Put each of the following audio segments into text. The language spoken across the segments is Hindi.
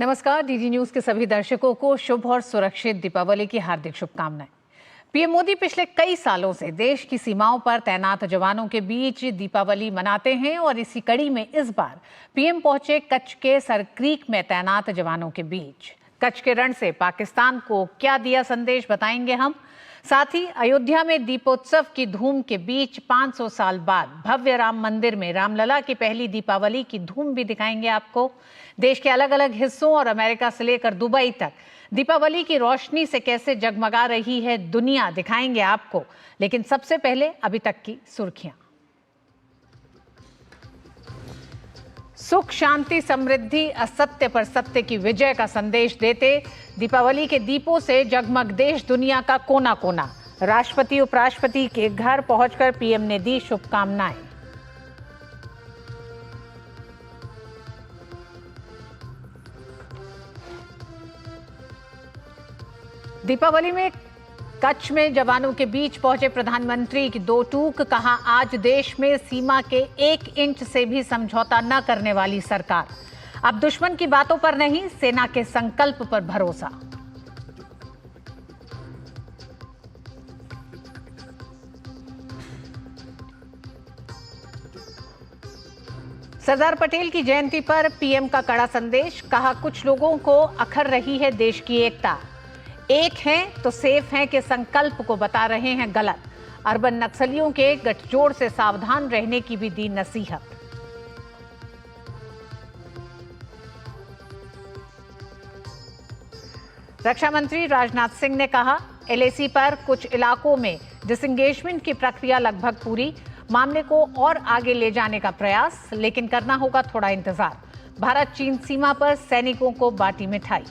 नमस्कार। डीडी न्यूज के सभी दर्शकों को शुभ और सुरक्षित दीपावली की हार्दिक शुभकामनाएं। पीएम मोदी पिछले कई सालों से देश की सीमाओं पर तैनात जवानों के बीच दीपावली मनाते हैं और इसी कड़ी में इस बार पीएम पहुंचे कच्छ के सरक्रीक में तैनात जवानों के बीच। कच्छ के रण से पाकिस्तान को क्या दिया संदेश, बताएंगे हम। साथ ही अयोध्या में दीपोत्सव की धूम के बीच 500 साल बाद भव्य राम मंदिर में रामलला की पहली दीपावली की धूम भी दिखाएंगे आपको। देश के अलग अलग हिस्सों और अमेरिका से लेकर दुबई तक दीपावली की रोशनी से कैसे जगमगा रही है दुनिया, दिखाएंगे आपको। लेकिन सबसे पहले अभी तक की सुर्खियां। सुख, शांति, समृद्धि, असत्य पर सत्य की विजय का संदेश देते दीपावली के दीपों से जगमग देश दुनिया का कोना कोना। राष्ट्रपति उपराष्ट्रपति के घर पहुंचकर पीएम ने दी शुभकामनाएं। दीपावली में कच्छ में जवानों के बीच पहुंचे प्रधानमंत्री की दो टूक, कहा आज देश में सीमा के 1 इंच से भी समझौता न करने वाली सरकार। अब दुश्मन की बातों पर नहीं, सेना के संकल्प पर भरोसा। सरदार पटेल की जयंती पर पीएम का कड़ा संदेश, कहा कुछ लोगों को अखर रही है देश की एकता। एक हैं तो सेफ हैं के संकल्प को बता रहे हैं गलत। अर्बन नक्सलियों के गठजोड़ से सावधान रहने की भी दी नसीहत। रक्षा मंत्री राजनाथ सिंह ने कहा एलएसी पर कुछ इलाकों में डिसएंगेजमेंट की प्रक्रिया लगभग पूरी, मामले को और आगे ले जाने का प्रयास, लेकिन करना होगा थोड़ा इंतजार। भारत चीन सीमा पर सैनिकों को बांटी मिठाई।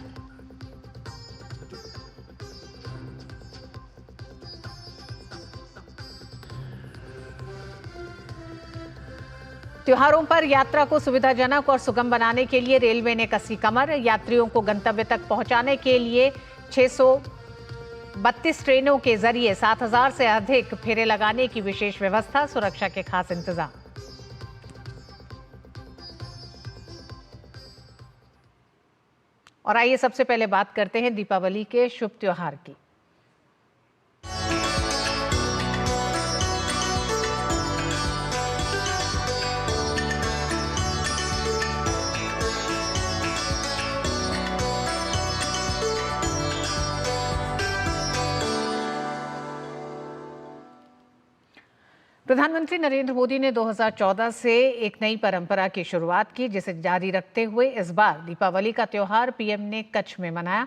त्योहारों पर यात्रा को सुविधाजनक और सुगम बनाने के लिए रेलवे ने कसी कमर। यात्रियों को गंतव्य तक पहुंचाने के लिए 632 ट्रेनों के जरिए 7000 से अधिक फेरे लगाने की विशेष व्यवस्था, सुरक्षा के खास इंतजाम। और आइए सबसे पहले बात करते हैं दीपावली के शुभ त्योहार की। प्रधानमंत्री नरेंद्र मोदी ने 2014 से एक नई परंपरा की शुरुआत की, जिसे जारी रखते हुए इस बार दीपावली का त्योहार पीएम ने कच्छ में मनाया।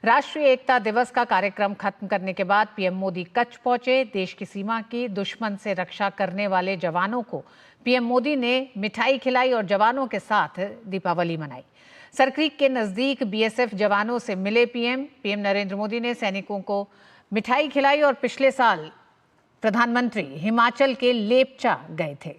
राष्ट्रीय एकता दिवस का कार्यक्रम खत्म करने के बाद पीएम मोदी कच्छ पहुंचे। देश की सीमा की दुश्मन से रक्षा करने वाले जवानों को पीएम मोदी ने मिठाई खिलाई और जवानों के साथ दीपावली मनाई। सरक्रीक के नजदीक बीएसएफ जवानों से मिले पीएम नरेंद्र मोदी ने सैनिकों को मिठाई खिलाई और पिछले साल प्रधानमंत्री हिमाचल के लेपचा गए थे।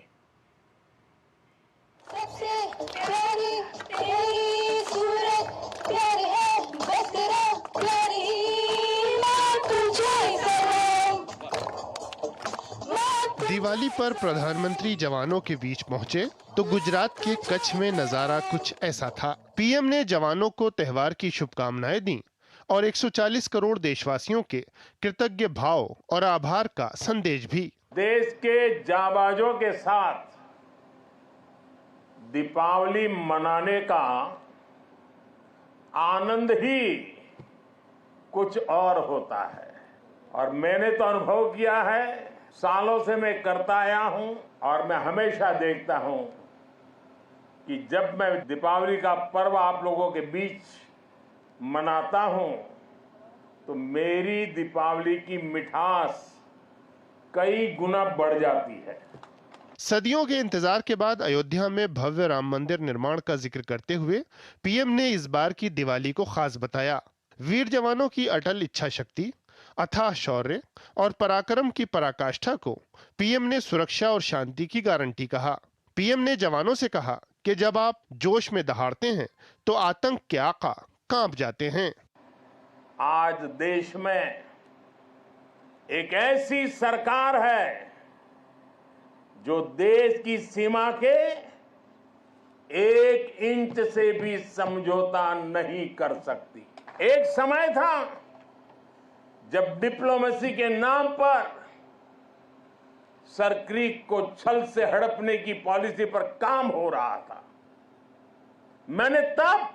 दिवाली पर प्रधानमंत्री जवानों के बीच पहुंचे तो गुजरात के कच्छ में नजारा कुछ ऐसा था। पीएम ने जवानों को त्योहार की शुभकामनाएं दी और 140 करोड़ देशवासियों के कृतज्ञ भाव और आभार का संदेश भी। देश के जाबाजों के साथ दीपावली मनाने का आनंद ही कुछ और होता है और मैंने तो अनुभव किया है, सालों से मैं करता आया हूं और मैं हमेशा देखता हूं कि जब मैं दीपावली का पर्व आप लोगों के बीच मनाता हूं तो मेरी दीपावली की मिठास कई गुना बढ़ जाती है। सदियों के इंतजार के बाद अयोध्या में भव्य राम मंदिर निर्माण का जिक्र करते हुए पीएम ने इस बार की दिवाली को खास बताया। वीर जवानों की अटल इच्छा शक्ति, अथाह शौर्य और पराक्रम की पराकाष्ठा को पीएम ने सुरक्षा और शांति की गारंटी कहा। पीएम ने जवानों से कहा कि जब आप जोश में दहाड़ते हैं तो आतंक के आका कांप जाते हैं। आज देश में एक ऐसी सरकार है जो देश की सीमा के एक इंच से भी समझौता नहीं कर सकती। एक समय था जब डिप्लोमेसी के नाम पर सर क्रीक को छल से हड़पने की पॉलिसी पर काम हो रहा था। मैंने तब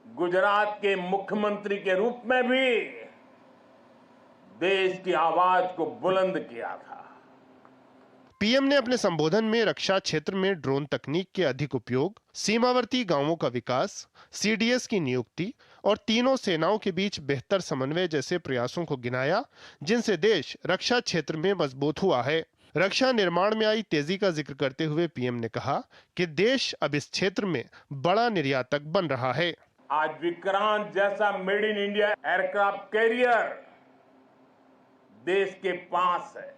गुजरात के मुख्यमंत्री के रूप में भी देश की आवाज को बुलंद किया था। पीएम ने अपने संबोधन में रक्षा क्षेत्र में ड्रोन तकनीक के अधिक उपयोग, सीमावर्ती गांवों का विकास, सीडीएस की नियुक्ति और तीनों सेनाओं के बीच बेहतर समन्वय जैसे प्रयासों को गिनाया, जिनसे देश रक्षा क्षेत्र में मजबूत हुआ है। रक्षा निर्माण में आई तेजी का जिक्र करते हुए पीएम ने कहा कि देश अब इस क्षेत्र में बड़ा निर्यातक बन रहा है। आज विक्रांत जैसा made in India aircraft carrier देश के पास है।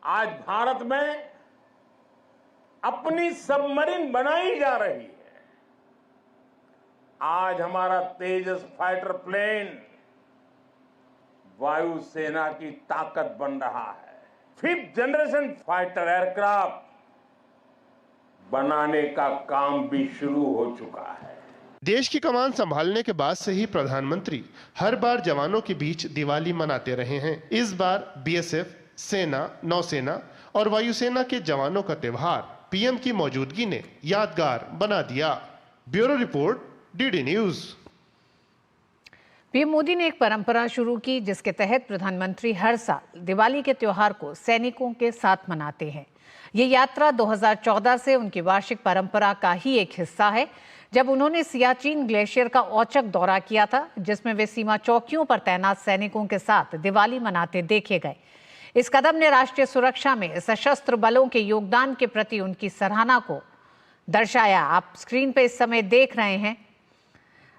आज भारत में अपनी सबमरीन बनाई जा रही है। आज हमारा तेजस फाइटर प्लेन वायुसेना की ताकत बन रहा है। 5th जनरेशन फाइटर एयरक्राफ्ट बनाने का काम भी शुरू हो चुका है। देश की कमान संभालने के बाद से ही प्रधानमंत्री हर बार जवानों के बीच दिवाली मनाते रहे हैं। इस बार बीएसएफ, सेना, नौसेना और वायुसेना के जवानों का त्योहार पीएम की मौजूदगी ने यादगार बना दिया। Bureau report, DD news. PM Modi ने एक परंपरा शुरू की जिसके तहत प्रधानमंत्री हर साल दिवाली के त्योहार को सैनिकों के साथ मनाते हैं। ये यात्रा 2014 से उनकी वार्षिक परंपरा का ही एक हिस्सा है, जब उन्होंने सियाचिन ग्लेशियर का औचक दौरा किया था, जिसमें वे सीमा चौकियों पर तैनात सैनिकों के साथ दिवाली मनाते देखे गए। इस कदम ने राष्ट्रीय सुरक्षा में सशस्त्र बलों के योगदान के प्रति उनकी सराहना को दर्शाया। आप स्क्रीन पर इस समय देख रहे हैं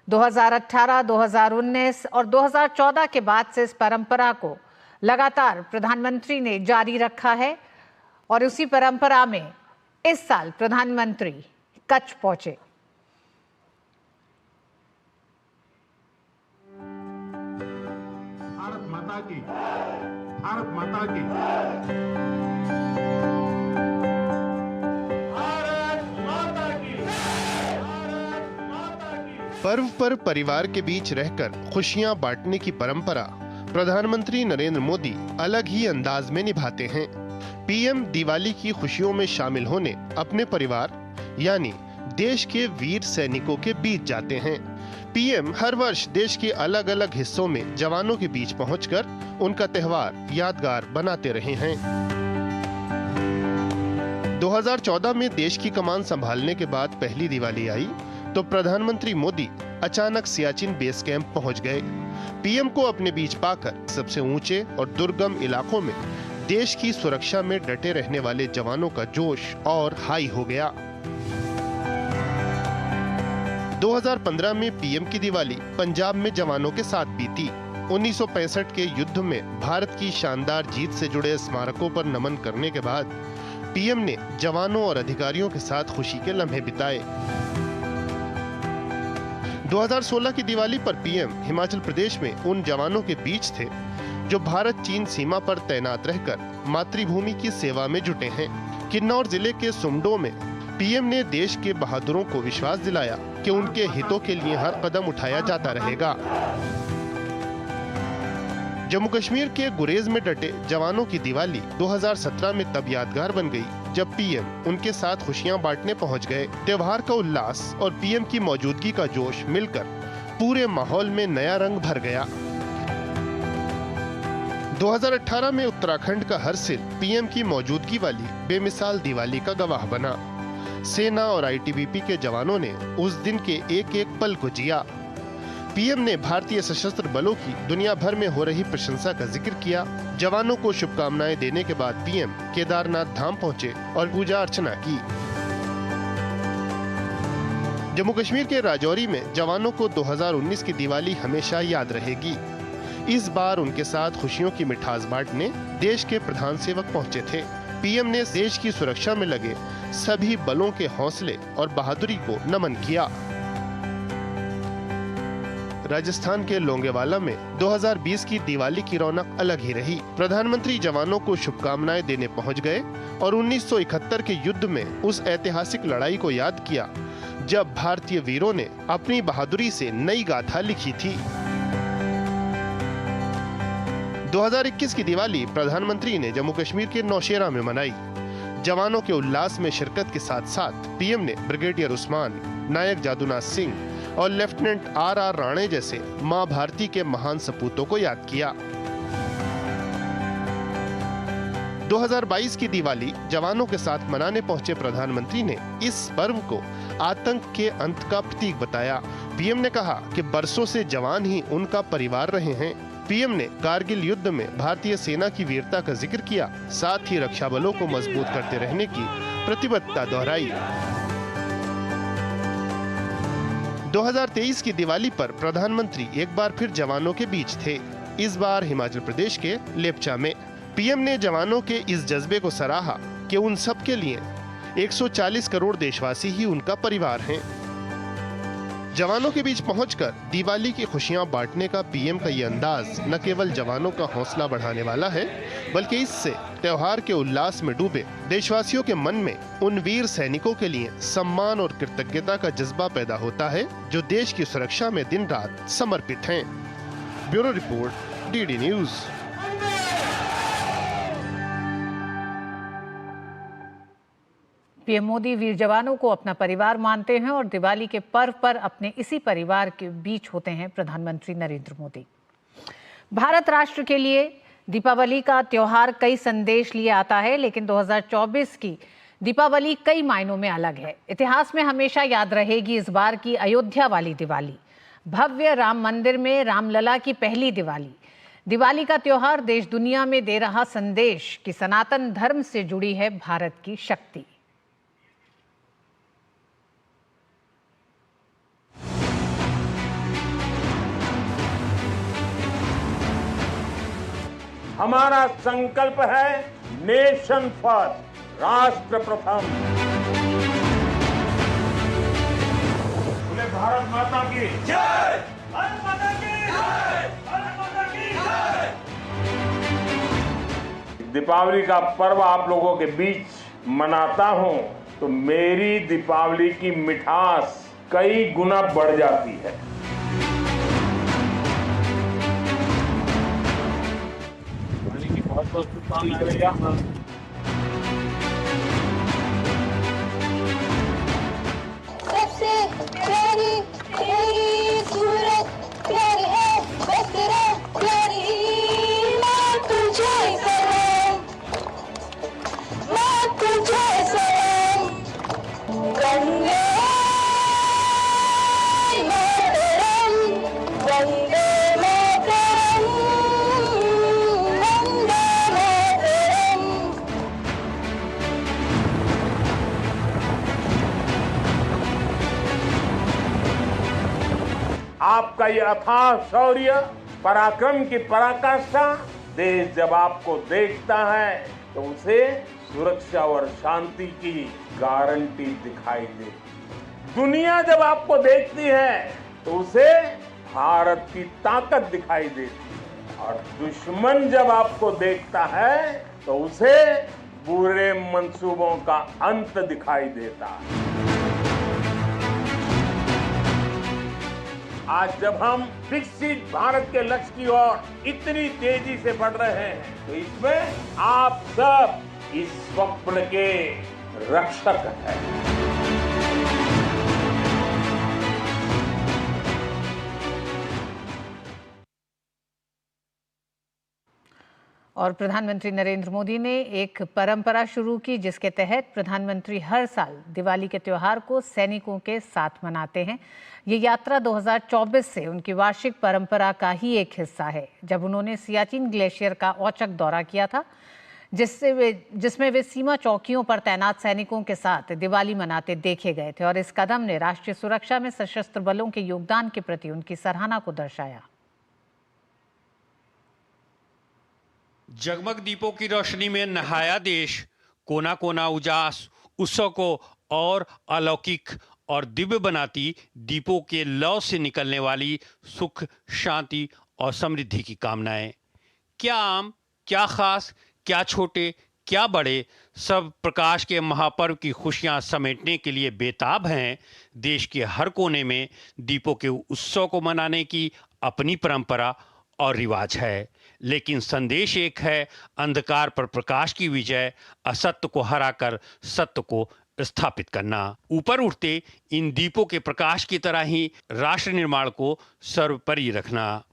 2018, 2019 और 2014 के बाद से इस परंपरा को लगातार प्रधानमंत्री ने जारी रखा है और उसी परंपरा में इस साल प्रधानमंत्री कच्छ पहुंचे। भारत माता की, भारत माता की। पर्व पर परिवार के बीच रहकर खुशियां बांटने की परंपरा प्रधानमंत्री नरेंद्र मोदी अलग ही अंदाज में निभाते हैं। पीएम दिवाली की खुशियों में शामिल होने अपने परिवार यानी देश के वीर सैनिकों के बीच जाते हैं। पीएम हर वर्ष देश के अलग अलग हिस्सों में जवानों के बीच पहुंचकर उनका त्योहार यादगार बनाते रहे हैं। 2014 में देश की कमान संभालने के बाद पहली दिवाली आई तो प्रधानमंत्री मोदी अचानक सियाचिन बेस कैंप पहुंच गए। पीएम को अपने बीच पाकर सबसे ऊंचे और दुर्गम इलाकों में देश की सुरक्षा में डटे रहने वाले जवानों का जोश और हाई हो गया। 2015 में पीएम की दिवाली पंजाब में जवानों के साथ बीती। 1965 के युद्ध में भारत की शानदार जीत से जुड़े स्मारकों पर नमन करने के बाद पीएम ने जवानों और अधिकारियों के साथ खुशी के लम्हे बिताए। 2016 की दिवाली पर पीएम हिमाचल प्रदेश में उन जवानों के बीच थे जो भारत चीन सीमा पर तैनात रहकर मातृभूमि की सेवा में जुटे हैं। किन्नौर जिले के सुमडो में पीएम ने देश के बहादुरों को विश्वास दिलाया कि उनके हितों के लिए हर कदम उठाया जाता रहेगा। जम्मू कश्मीर के गुरेज में डटे जवानों की दिवाली 2017 में तब यादगार बन गई जब पीएम उनके साथ खुशियां बांटने पहुंच गए। त्योहार का उल्लास और पीएम की मौजूदगी का जोश मिलकर पूरे माहौल में नया रंग भर गया। 2018 में उत्तराखंड का हरसिल पीएम की मौजूदगी वाली बेमिसाल दिवाली का गवाह बना। सेना और आईटीबीपी के जवानों ने उस दिन के एक एक पल को जिया। पीएम ने भारतीय सशस्त्र बलों की दुनिया भर में हो रही प्रशंसा का जिक्र किया। जवानों को शुभकामनाएं देने के बाद पीएम केदारनाथ धाम पहुंचे और पूजा अर्चना की। जम्मू कश्मीर के राजौरी में जवानों को 2019 की दिवाली हमेशा याद रहेगी। इस बार उनके साथ खुशियों की मिठास बांटने देश के प्रधान सेवक पहुंचे थे। पीएम ने देश की सुरक्षा में लगे सभी बलों के हौसले और बहादुरी को नमन किया। राजस्थान के लोंगेवाला में 2020 की दिवाली की रौनक अलग ही रही। प्रधानमंत्री जवानों को शुभकामनाएं देने पहुंच गए और 1971 के युद्ध में उस ऐतिहासिक लड़ाई को याद किया जब भारतीय वीरों ने अपनी बहादुरी से नई गाथा लिखी थी। 2021 की दिवाली प्रधानमंत्री ने जम्मू कश्मीर के नौशेरा में मनाई। जवानों के उल्लास में शिरकत के साथ साथ पीएम ने ब्रिगेडियर उस्मान, नायक जादूनाथ सिंह और लेफ्टिनेंट आर राणे जैसे मां भारती के महान सपूतों को याद किया। 2022 की दिवाली जवानों के साथ मनाने पहुंचे प्रधानमंत्री ने इस पर्व को आतंक के अंत का प्रतीक बताया। पीएम ने कहा कि बरसों से जवान ही उनका परिवार रहे हैं। पीएम ने कारगिल युद्ध में भारतीय सेना की वीरता का जिक्र किया, साथ ही रक्षा बलों को मजबूत करते रहने की प्रतिबद्धता दोहराई। 2023 की दिवाली पर प्रधानमंत्री एक बार फिर जवानों के बीच थे, इस बार हिमाचल प्रदेश के लेपचा में। पीएम ने जवानों के इस जज्बे को सराहा कि उन सब के लिए 140 करोड़ देशवासी ही उनका परिवार हैं। जवानों के बीच पहुंचकर दिवाली की खुशियां बांटने का पीएम का ये अंदाज न केवल जवानों का हौसला बढ़ाने वाला है, बल्कि इससे त्योहार के उल्लास में डूबे देशवासियों के मन में उन वीर सैनिकों के लिए सम्मान और कृतज्ञता का जज्बा पैदा होता है जो देश की सुरक्षा में दिन रात समर्पित हैं। Bureau report, DD news. PM Modi वीर जवानों को अपना परिवार मानते हैं और दिवाली के पर्व पर अपने इसी परिवार के बीच होते हैं प्रधानमंत्री नरेंद्र मोदी। भारत राष्ट्र के लिए दीपावली का त्योहार कई संदेश लिए आता है, लेकिन 2024 की दीपावली कई मायनों में अलग है। इतिहास में हमेशा याद रहेगी इस बार की अयोध्या वाली दिवाली, भव्य राम मंदिर में रामलला की पहली दिवाली। दिवाली का त्योहार देश दुनिया में दे रहा संदेश कि सनातन धर्म से जुड़ी है भारत की शक्ति। हमारा संकल्प है नेशन फर्स्ट, राष्ट्र प्रथम। बोले भारत माता की जय, भारत माता की जय, भारत माता की जय। दीपावली का पर्व आप लोगों के बीच मनाता हूं तो मेरी दीपावली की मिठास कई गुना बढ़ जाती है। बहुत शुभकामनाएं। सबसे प्यारी तेरी सूरत प्यारी है, बस तेरा प्यारी माँ तुझे सलाम, माँ तुझे सलाम। वंदे मातरम, वंदे मातरम, वंदे मातरम। आपका ये अथाह शौर्य, पराक्रम की पराकाष्ठा देश जब आपको देखता है तो उसे सुरक्षा और शांति की गारंटी दिखाई देती। दुनिया जब आपको देखती है तो उसे भारत की ताकत दिखाई देती, और दुश्मन जब आपको देखता है तो उसे बुरे मंसूबों का अंत दिखाई देता है। आज जब हम विकसित भारत के लक्ष्य की ओर इतनी तेजी से बढ़ रहे हैं तो इसमें आप सब इस स्वप्न के रक्षक हैं। और प्रधानमंत्री नरेंद्र मोदी ने एक परंपरा शुरू की जिसके तहत प्रधानमंत्री हर साल दिवाली के त्योहार को सैनिकों के साथ मनाते हैं। ये यात्रा 2024 से उनकी वार्षिक परंपरा का ही एक हिस्सा है, जब उन्होंने सियाचिन ग्लेशियर का औचक दौरा किया था, जिसमें वे सीमा चौकियों पर तैनात सैनिकों के साथ दिवाली मनाते देखे गए थे। और इस कदम ने राष्ट्रीय सुरक्षा में सशस्त्र बलों के योगदान के प्रति उनकी सराहना को दर्शाया। जगमग दीपों की रोशनी में नहाया देश, कोना कोना उजास उत्सव को और अलौकिक और दिव्य बनाती दीपों के लौ से निकलने वाली सुख, शांति और समृद्धि की कामनाएं। क्या आम, क्या खास, क्या छोटे, क्या बड़े, सब प्रकाश के महापर्व की खुशियां समेटने के लिए बेताब हैं। देश के हर कोने में दीपों के उत्सव को मनाने की अपनी परंपरा और रिवाज है, लेकिन संदेश एक है, अंधकार पर प्रकाश की विजय, असत्य को हराकर सत्य को स्थापित करना। ऊपर उठते इन दीपों के प्रकाश की तरह ही राष्ट्र निर्माण को सर्वोपरि रखना।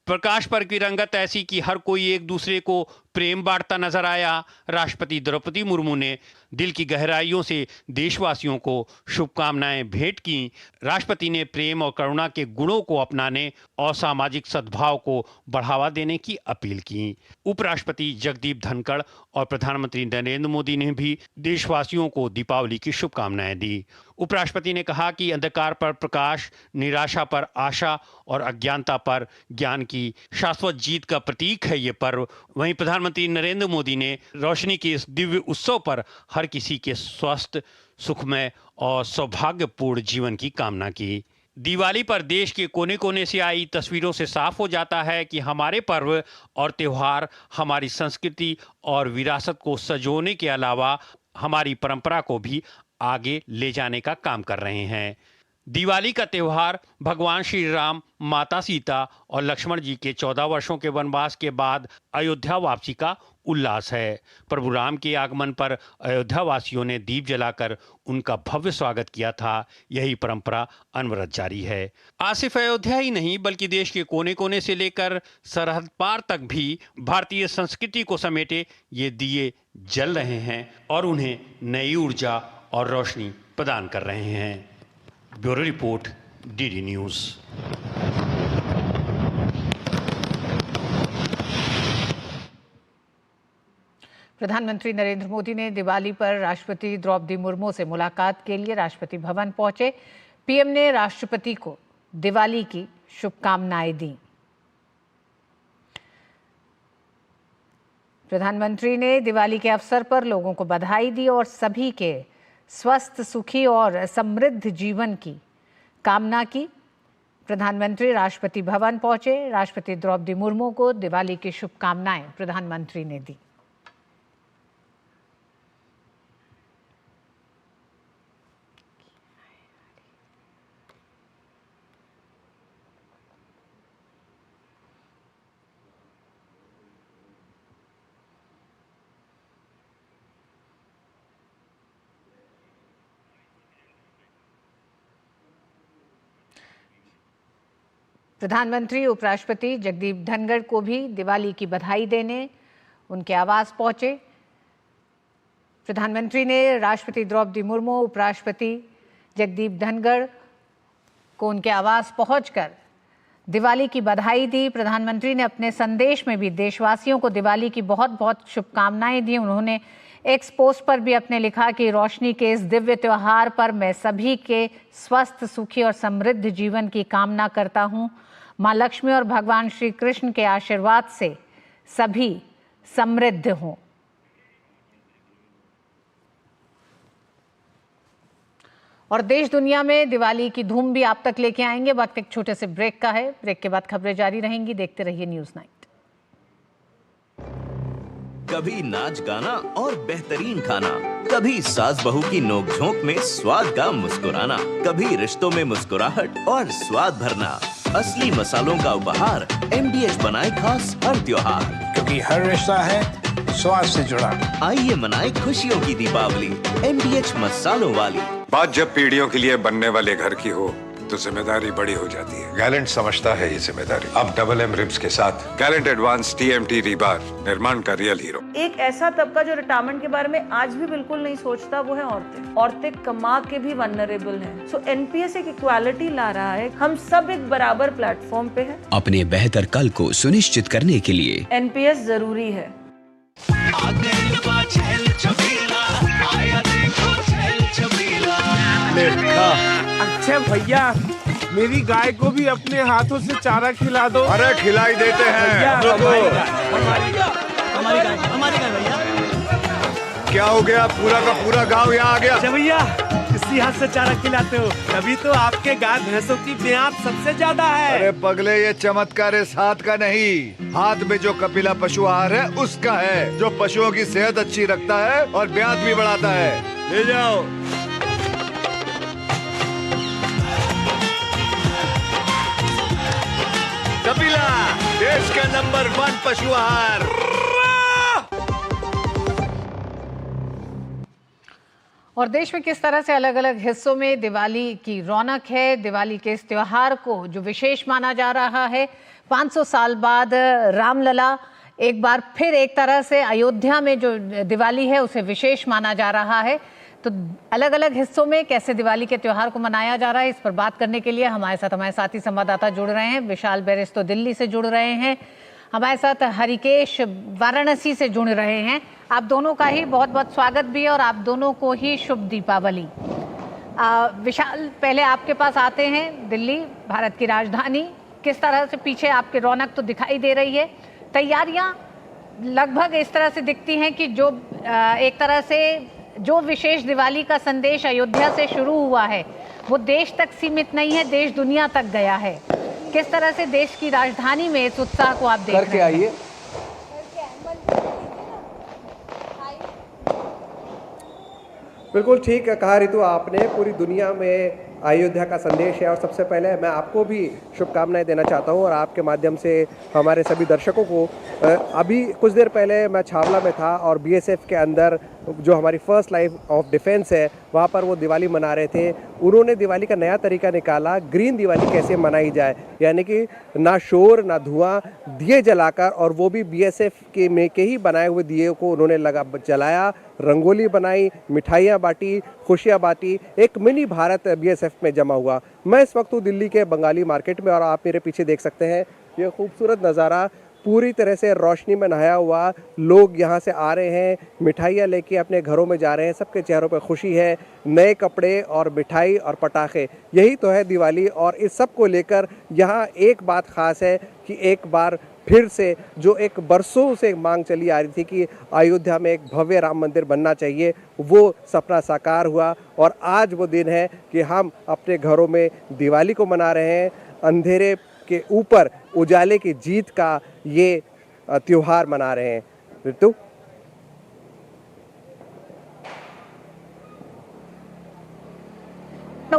प्रकाश पर्व की रंगत ऐसी कि हर कोई एक दूसरे को प्रेम बांटता नजर आया। राष्ट्रपति द्रौपदी मुर्मू ने दिल की गहराइयों से देशवासियों को शुभकामनाएं भेंट की। राष्ट्रपति ने प्रेम और करुणा के गुणों को अपनाने और सामाजिक सद्भाव को बढ़ावा देने की अपील की। उपराष्ट्रपति जगदीप धनखड़ और प्रधानमंत्री नरेंद्र मोदी ने भी देशवासियों को दीपावली की शुभकामनाएं दी। उपराष्ट्रपति ने कहा कि अंधकार पर प्रकाश, निराशा पर आशा और अज्ञानता पर ज्ञान की शाश्वत जीत का प्रतीक है ये पर्व। वहीं प्रधानमंत्री नरेंद्र मोदी ने रोशनी के इस दिव्य उत्सव पर हर किसी के स्वस्थ, सुखमय और सौभाग्यपूर्ण जीवन की कामना की। दिवाली पर देश के कोने कोने से आई तस्वीरों से साफ हो जाता है कि हमारे पर्व और त्योहार हमारी संस्कृति और विरासत को संजोने के अलावा हमारी परंपरा को भी आगे ले जाने का काम कर रहे हैं। दिवाली का त्योहार भगवान श्री राम, माता सीता और लक्ष्मण जी के 14 वर्षों के वनवास के बाद अयोध्या वापसी का उल्लास है। प्रभु राम के आगमन पर अयोध्या वासियों ने दीप जलाकर उनका भव्य स्वागत किया था। यही परंपरा अनवरत जारी है। आज सिर्फ अयोध्या ही नहीं बल्कि देश के कोने कोने से लेकर सरहद पार तक भी भारतीय संस्कृति को समेटे ये दिए जल रहे हैं और उन्हें नई ऊर्जा और रोशनी प्रदान कर रहे हैं। Bureau report, DD news. प्रधानमंत्री नरेंद्र मोदी ने दिवाली पर राष्ट्रपति द्रौपदी मुर्मू से मुलाकात के लिए राष्ट्रपति भवन पहुंचे। पीएम ने राष्ट्रपति को दिवाली की शुभकामनाएं दी। प्रधानमंत्री ने दिवाली के अवसर पर लोगों को बधाई दी और सभी के स्वस्थ, सुखी और समृद्ध जीवन की कामना की। प्रधानमंत्री राष्ट्रपति भवन पहुंचे। राष्ट्रपति द्रौपदी मुर्मू को दिवाली की शुभकामनाएं प्रधानमंत्री ने दी। प्रधानमंत्री उपराष्ट्रपति जगदीप धनखड़ को भी दिवाली की बधाई देने उनके आवास पहुंचे। प्रधानमंत्री ने राष्ट्रपति द्रौपदी मुर्मू, उपराष्ट्रपति जगदीप धनखड़ को उनके आवास पहुंचकर दिवाली की बधाई दी। प्रधानमंत्री ने अपने संदेश में भी देशवासियों को दिवाली की बहुत बहुत शुभकामनाएं दी। उन्होंने एक्स पोस्ट पर भी अपने लिखा कि रोशनी के इस दिव्य त्योहार पर मैं सभी के स्वस्थ, सुखी और समृद्ध जीवन की कामना करता हूं। मां लक्ष्मी और भगवान श्री कृष्ण के आशीर्वाद से सभी समृद्ध हों। और देश दुनिया में दिवाली की धूम भी आप तक लेके आएंगे। वक्त एक छोटे से ब्रेक का है। ब्रेक के बाद खबरें जारी रहेंगी। देखते रहिए न्यूज़ 9। कभी नाच गाना और बेहतरीन खाना, कभी सास बहू की नोक-झोंक में स्वाद का मुस्कुराना, कभी रिश्तों में मुस्कुराहट और स्वाद भरना। असली मसालों का उपहार MDH बनाए खास हर त्योहार, क्योंकि हर रिश्ता है स्वाद से जुड़ा। आइए मनाए खुशियों की दीपावली MDH मसालों वाली। बात जब पीढ़ियों के लिए बनने वाले घर की हो तो जिम्मेदारी बड़ी हो जाती है। गैलेंट समझता है ये जिम्मेदारी। अब डबल M रिब्स के साथ गैलेंट एडवांस TMT रीबार, निर्माण का रियल हीरो। एक ऐसा तबका जो रिटायरमेंट के बारे में आज भी बिल्कुल नहीं सोचता, वो है औरतें। औरतें कमा के भी वल्नरेबल हैं। सो NPS एक इक्वालिटी ला रहा है। हम सब एक बराबर प्लेटफॉर्म पे हैं। अपने बेहतर कल को सुनिश्चित करने के लिए NPS जरूरी है। अच्छा भैया, मेरी गाय को भी अपने हाथों से चारा खिला दो। अरे खिलाई देते हैं। हमारी गाय भैया। क्या हो गया? पूरा का पूरा गांव यहाँ आ गया। भैया, इस इसी हाथ से चारा खिलाते हो, तभी तो आपके गाय भैंसों की ब्यात सबसे ज्यादा है। अरे पगले, ये चमत्कार इस हाथ का नहीं, हाथ में जो कपिला पशु आहार है उसका है, जो पशुओं की सेहत अच्छी रखता है और ब्यात भी बढ़ाता है। ले जाओ। कपिला, देश का नंबर 1 पशु आहार। और देश में किस तरह से अलग अलग हिस्सों में दिवाली की रौनक है। दिवाली के इस त्योहार को जो विशेष माना जा रहा है, 500 साल बाद रामलला एक बार फिर एक तरह से अयोध्या में जो दिवाली है उसे विशेष माना जा रहा है। तो अलग अलग हिस्सों में कैसे दिवाली के त्योहार को मनाया जा रहा है, इस पर बात करने के लिए हमारे साथी संवाददाता जुड़ रहे हैं। विशाल बेरिस्टो दिल्ली से जुड़ रहे हैं, हमारे साथ हरिकेश वाराणसी से जुड़ रहे हैं। आप दोनों का ही बहुत बहुत स्वागत भी है और आप दोनों को ही शुभ दीपावली। विशाल, पहले आपके पास आते हैं। दिल्ली भारत की राजधानी, किस तरह से पीछे आपके रौनक तो दिखाई दे रही है, तैयारियां लगभग इस तरह से दिखती हैं कि जो एक तरह से जो विशेष दिवाली का संदेश अयोध्या से शुरू हुआ है वो देश तक सीमित नहीं है, देश दुनिया तक गया है। किस तरह से देश की राजधानी में इस उत्साह को आप देख रहे हैं? करके आइए। बिल्कुल ठीक कहा रितु आपने, पूरी दुनिया में अयोध्या का संदेश है। और सबसे पहले मैं आपको भी शुभकामनाएं देना चाहता हूं और आपके माध्यम से हमारे सभी दर्शकों को। अभी कुछ देर पहले मैं छावला में था और बीएसएफ के अंदर जो हमारी फर्स्ट लाइन ऑफ डिफेंस है वहाँ पर वो दिवाली मना रहे थे। उन्होंने दिवाली का नया तरीका निकाला, ग्रीन दिवाली कैसे मनाई जाए, यानी कि ना शोर ना धुआं, दिए जलाकर, और वो भी बीएसएफ के ही बनाए हुए दिए को उन्होंने जलाया, रंगोली बनाई, मिठाइयाँ बांटी, खुशियाँ बांटी। एक मिनी भारत बीएसएफ में जमा हुआ। मैं इस वक्त हूँ दिल्ली के बंगाली मार्केट में और आप मेरे पीछे देख सकते हैं ये खूबसूरत नज़ारा, पूरी तरह से रोशनी में नहाया हुआ। लोग यहाँ से आ रहे हैं, मिठाइयाँ लेके अपने घरों में जा रहे हैं, सबके चेहरों पर खुशी है, नए कपड़े और मिठाई और पटाखे, यही तो है दिवाली। और इस सब को लेकर यहाँ एक बात ख़ास है कि एक बार फिर से जो एक बरसों से मांग चली आ रही थी कि अयोध्या में एक भव्य राम मंदिर बनना चाहिए, वो सपना साकार हुआ। और आज वो दिन है कि हम अपने घरों में दिवाली को मना रहे हैं, अंधेरे के ऊपर उजाले की जीत का ये त्योहार मना रहे हैं। ऋतु,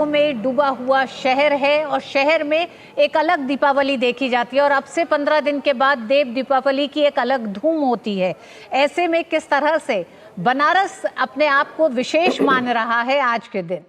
में डूबा हुआ शहर है और शहर में एक अलग दीपावली देखी जाती है और अब से 15 दिन के बाद देव दीपावली की एक अलग धूम होती है। ऐसे में किस तरह से बनारस अपने आप को विशेष मान रहा है आज के दिन?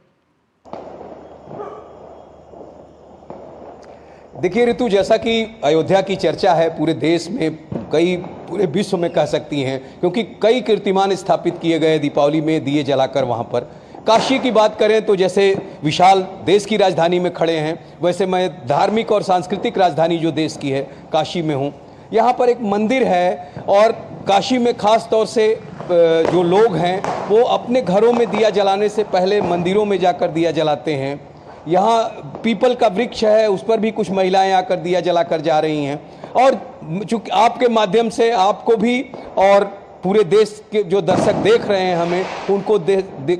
देखिए ऋतु, जैसा कि अयोध्या की चर्चा है पूरे देश में, पूरे विश्व में कह सकती हैं, क्योंकि कई कीर्तिमान स्थापित किए गए दीपावली में दिए जलाकर वहाँ पर। काशी की बात करें तो जैसे विशाल देश की राजधानी में खड़े हैं, वैसे मैं धार्मिक और सांस्कृतिक राजधानी जो देश की है काशी में हूँ। यहाँ पर एक मंदिर है और काशी में ख़ास तौर से जो लोग हैं वो अपने घरों में दिया जलाने से पहले मंदिरों में जाकर दिया जलाते हैं। यहाँ पीपल का वृक्ष है, उस पर भी कुछ महिलाएं आकर दिया जलाकर जा रही हैं। और चूँकि आपके माध्यम से आपको भी और पूरे देश के जो दर्शक देख रहे हैं हमें, उनको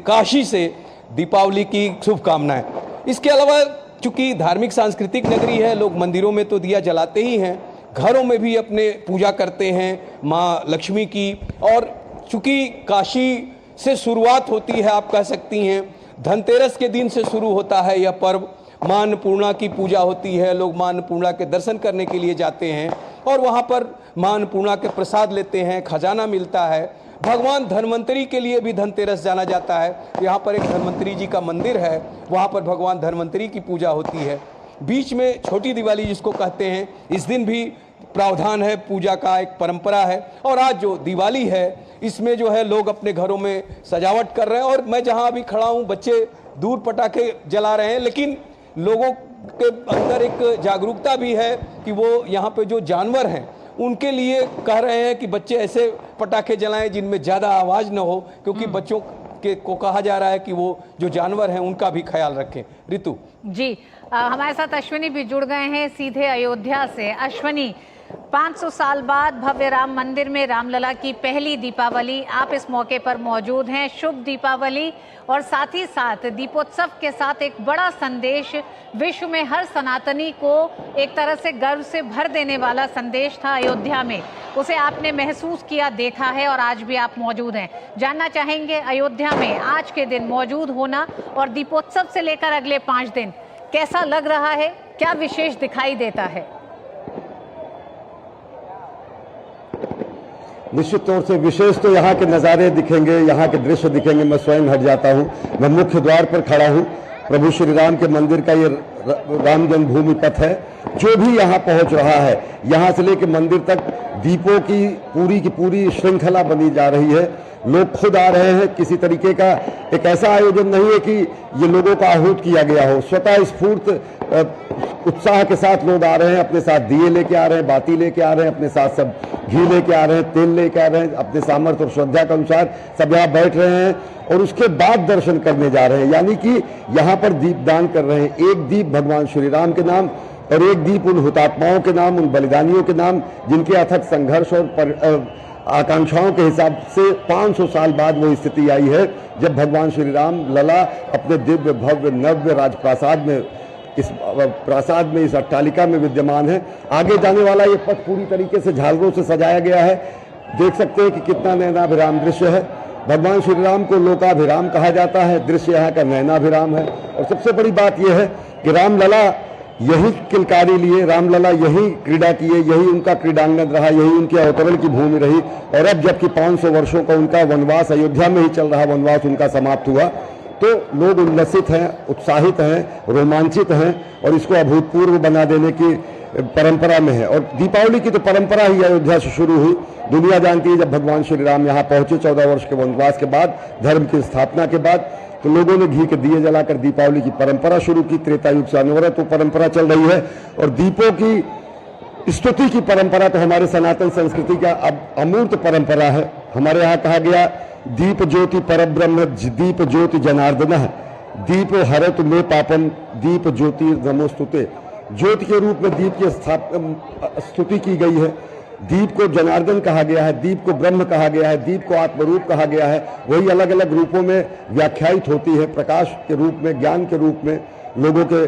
काशी से दीपावली की शुभकामनाएं। इसके अलावा चूँकि धार्मिक सांस्कृतिक नगरी है, लोग मंदिरों में तो दिया जलाते ही हैं, घरों में भी अपने पूजा करते हैं माँ लक्ष्मी की। और चूँकि काशी से शुरुआत होती है, आप कह सकती हैं धनतेरस के दिन से शुरू होता है यह पर्व। माँ अन्नपूर्णा की पूजा होती है, लोग माँ अन्नपूर्णा के दर्शन करने के लिए जाते हैं और वहाँ पर माँ अन्नपूर्णा के प्रसाद लेते हैं, खजाना मिलता है। भगवान धन्वंतरी के लिए भी धनतेरस जाना जाता है। यहाँ पर एक धन्वंतरी जी का मंदिर है, वहाँ पर भगवान धन्वंतरी की पूजा होती है। बीच में छोटी दिवाली जिसको कहते हैं, इस दिन भी प्रावधान है, पूजा का एक परंपरा है। और आज जो दिवाली है इसमें जो है लोग अपने घरों में सजावट कर रहे हैं। और मैं जहाँ अभी खड़ा हूँ, बच्चे दूर पटाखे जला रहे हैं, लेकिन लोगों के अंदर एक जागरूकता भी है कि वो यहाँ पे जो जानवर हैं उनके लिए कह रहे हैं कि बच्चे ऐसे पटाखे जलाएं जिनमें ज़्यादा आवाज़ न हो, क्योंकि बच्चों को कहा जा रहा है कि वो जो जानवर हैं उनका भी ख्याल रखें। ऋतु जी, हमारे साथ अश्विनी भी जुड़ गए हैं सीधे अयोध्या से। अश्विनी, 500 साल बाद भव्य राम मंदिर में रामलला की पहली दीपावली। आप इस मौके पर मौजूद हैं। शुभ दीपावली। और साथ ही साथ दीपोत्सव के साथ एक बड़ा संदेश, विश्व में हर सनातनी को एक तरह से गर्व से भर देने वाला संदेश था अयोध्या में। उसे आपने महसूस किया, देखा है और आज भी आप मौजूद हैं। जानना चाहेंगे अयोध्या में आज के दिन मौजूद होना और दीपोत्सव से लेकर अगले 5 दिन कैसा लग रहा है, क्या विशेष दिखाई देता है? निश्चित तौर से विशेष तो यहाँ के नज़ारे दिखेंगे, यहाँ के दृश्य दिखेंगे। मैं स्वयं हट जाता हूँ, मैं मुख्य द्वार पर खड़ा हूँ। प्रभु श्री राम के मंदिर का ये राम जन्मभूमि पथ है। जो भी यहाँ पहुँच रहा है, यहाँ से लेकर मंदिर तक दीपों की पूरी श्रृंखला बनी जा रही है। लोग खुद आ रहे हैं। किसी तरीके का एक ऐसा आयोजन नहीं है कि ये लोगों को आहूत किया गया हो। स्वतः स्फूर्त उत्साह के साथ लोग आ रहे हैं। अपने साथ दिए लेके आ रहे हैं, बाती लेके आ रहे हैं, अपने साथ सब घी लेके आ रहे हैं, तेल लेके आ रहे हैं। अपने सामर्थ्य और श्रद्धा के अनुसार सब यहाँ बैठ रहे हैं और उसके बाद दर्शन करने जा रहे हैं। यानी कि यहाँ पर दीपदान कर रहे हैं। एक दीप भगवान श्री राम के नाम और एक दीप उन हुतात्माओं के नाम, उन बलिदानियों के नाम, जिनके अथक संघर्ष और आकांक्षाओं के हिसाब से 500 साल बाद वो स्थिति आई है जब भगवान श्री राम लला अपने दिव्य भव्य नव्य राजप्रासाद में, इस प्रासाद में, इस अट्टालिका में विद्यमान है। आगे जाने वाला ये पथ पूरी तरीके से झालरों से सजाया गया है। देख सकते हैं कि कितना नयनाभिराम दृश्य है। भगवान श्री राम को लोकाभिराम कहा जाता है, दृश्य यहाँ का नयनाभिराम है। और सबसे बड़ी बात यह है कि रामलला यही किलकारी लिए, रामलला यही क्रीड़ा किए, यही उनका क्रीडांगन रहा, यही उनके अवतरण की भूमि रही। और अब जबकि 500 वर्षों का उनका वनवास, अयोध्या में ही चल रहा वनवास उनका समाप्त हुआ, तो लोग उल्लसित हैं, उत्साहित हैं, रोमांचित हैं और इसको अभूतपूर्व बना देने की परंपरा में है। और दीपावली की तो परंपरा ही अयोध्या से शुरू हुई। दुनिया जानती है जब भगवान श्री राम यहाँ पहुंचे 14 वर्ष के वनवास के बाद, धर्म की स्थापना के बाद, तो लोगों ने घी के दिए जलाकर दीपावली की परंपरा शुरू की। त्रेता युग से अनवरत वो परंपरा चल रही है। और दीपों की स्तुति की परंपरा तो हमारे सनातन संस्कृति का अब अमूर्त परंपरा है। हमारे यहाँ कहा गया, दीप ज्योति परब्रह्म दीप ज्योति जनार्दन है, दीप हरत में पापम दीप ज्योति नमोस्तुते। ज्योति के रूप में दीप की स्तुति की गई है। दीप को जनार्दन कहा गया है, दीप को ब्रह्म कहा गया है, दीप को आत्मरूप कहा गया है। वही अलग अलग रूपों में व्याख्यायित होती है। प्रकाश के रूप में, ज्ञान के रूप में लोगों के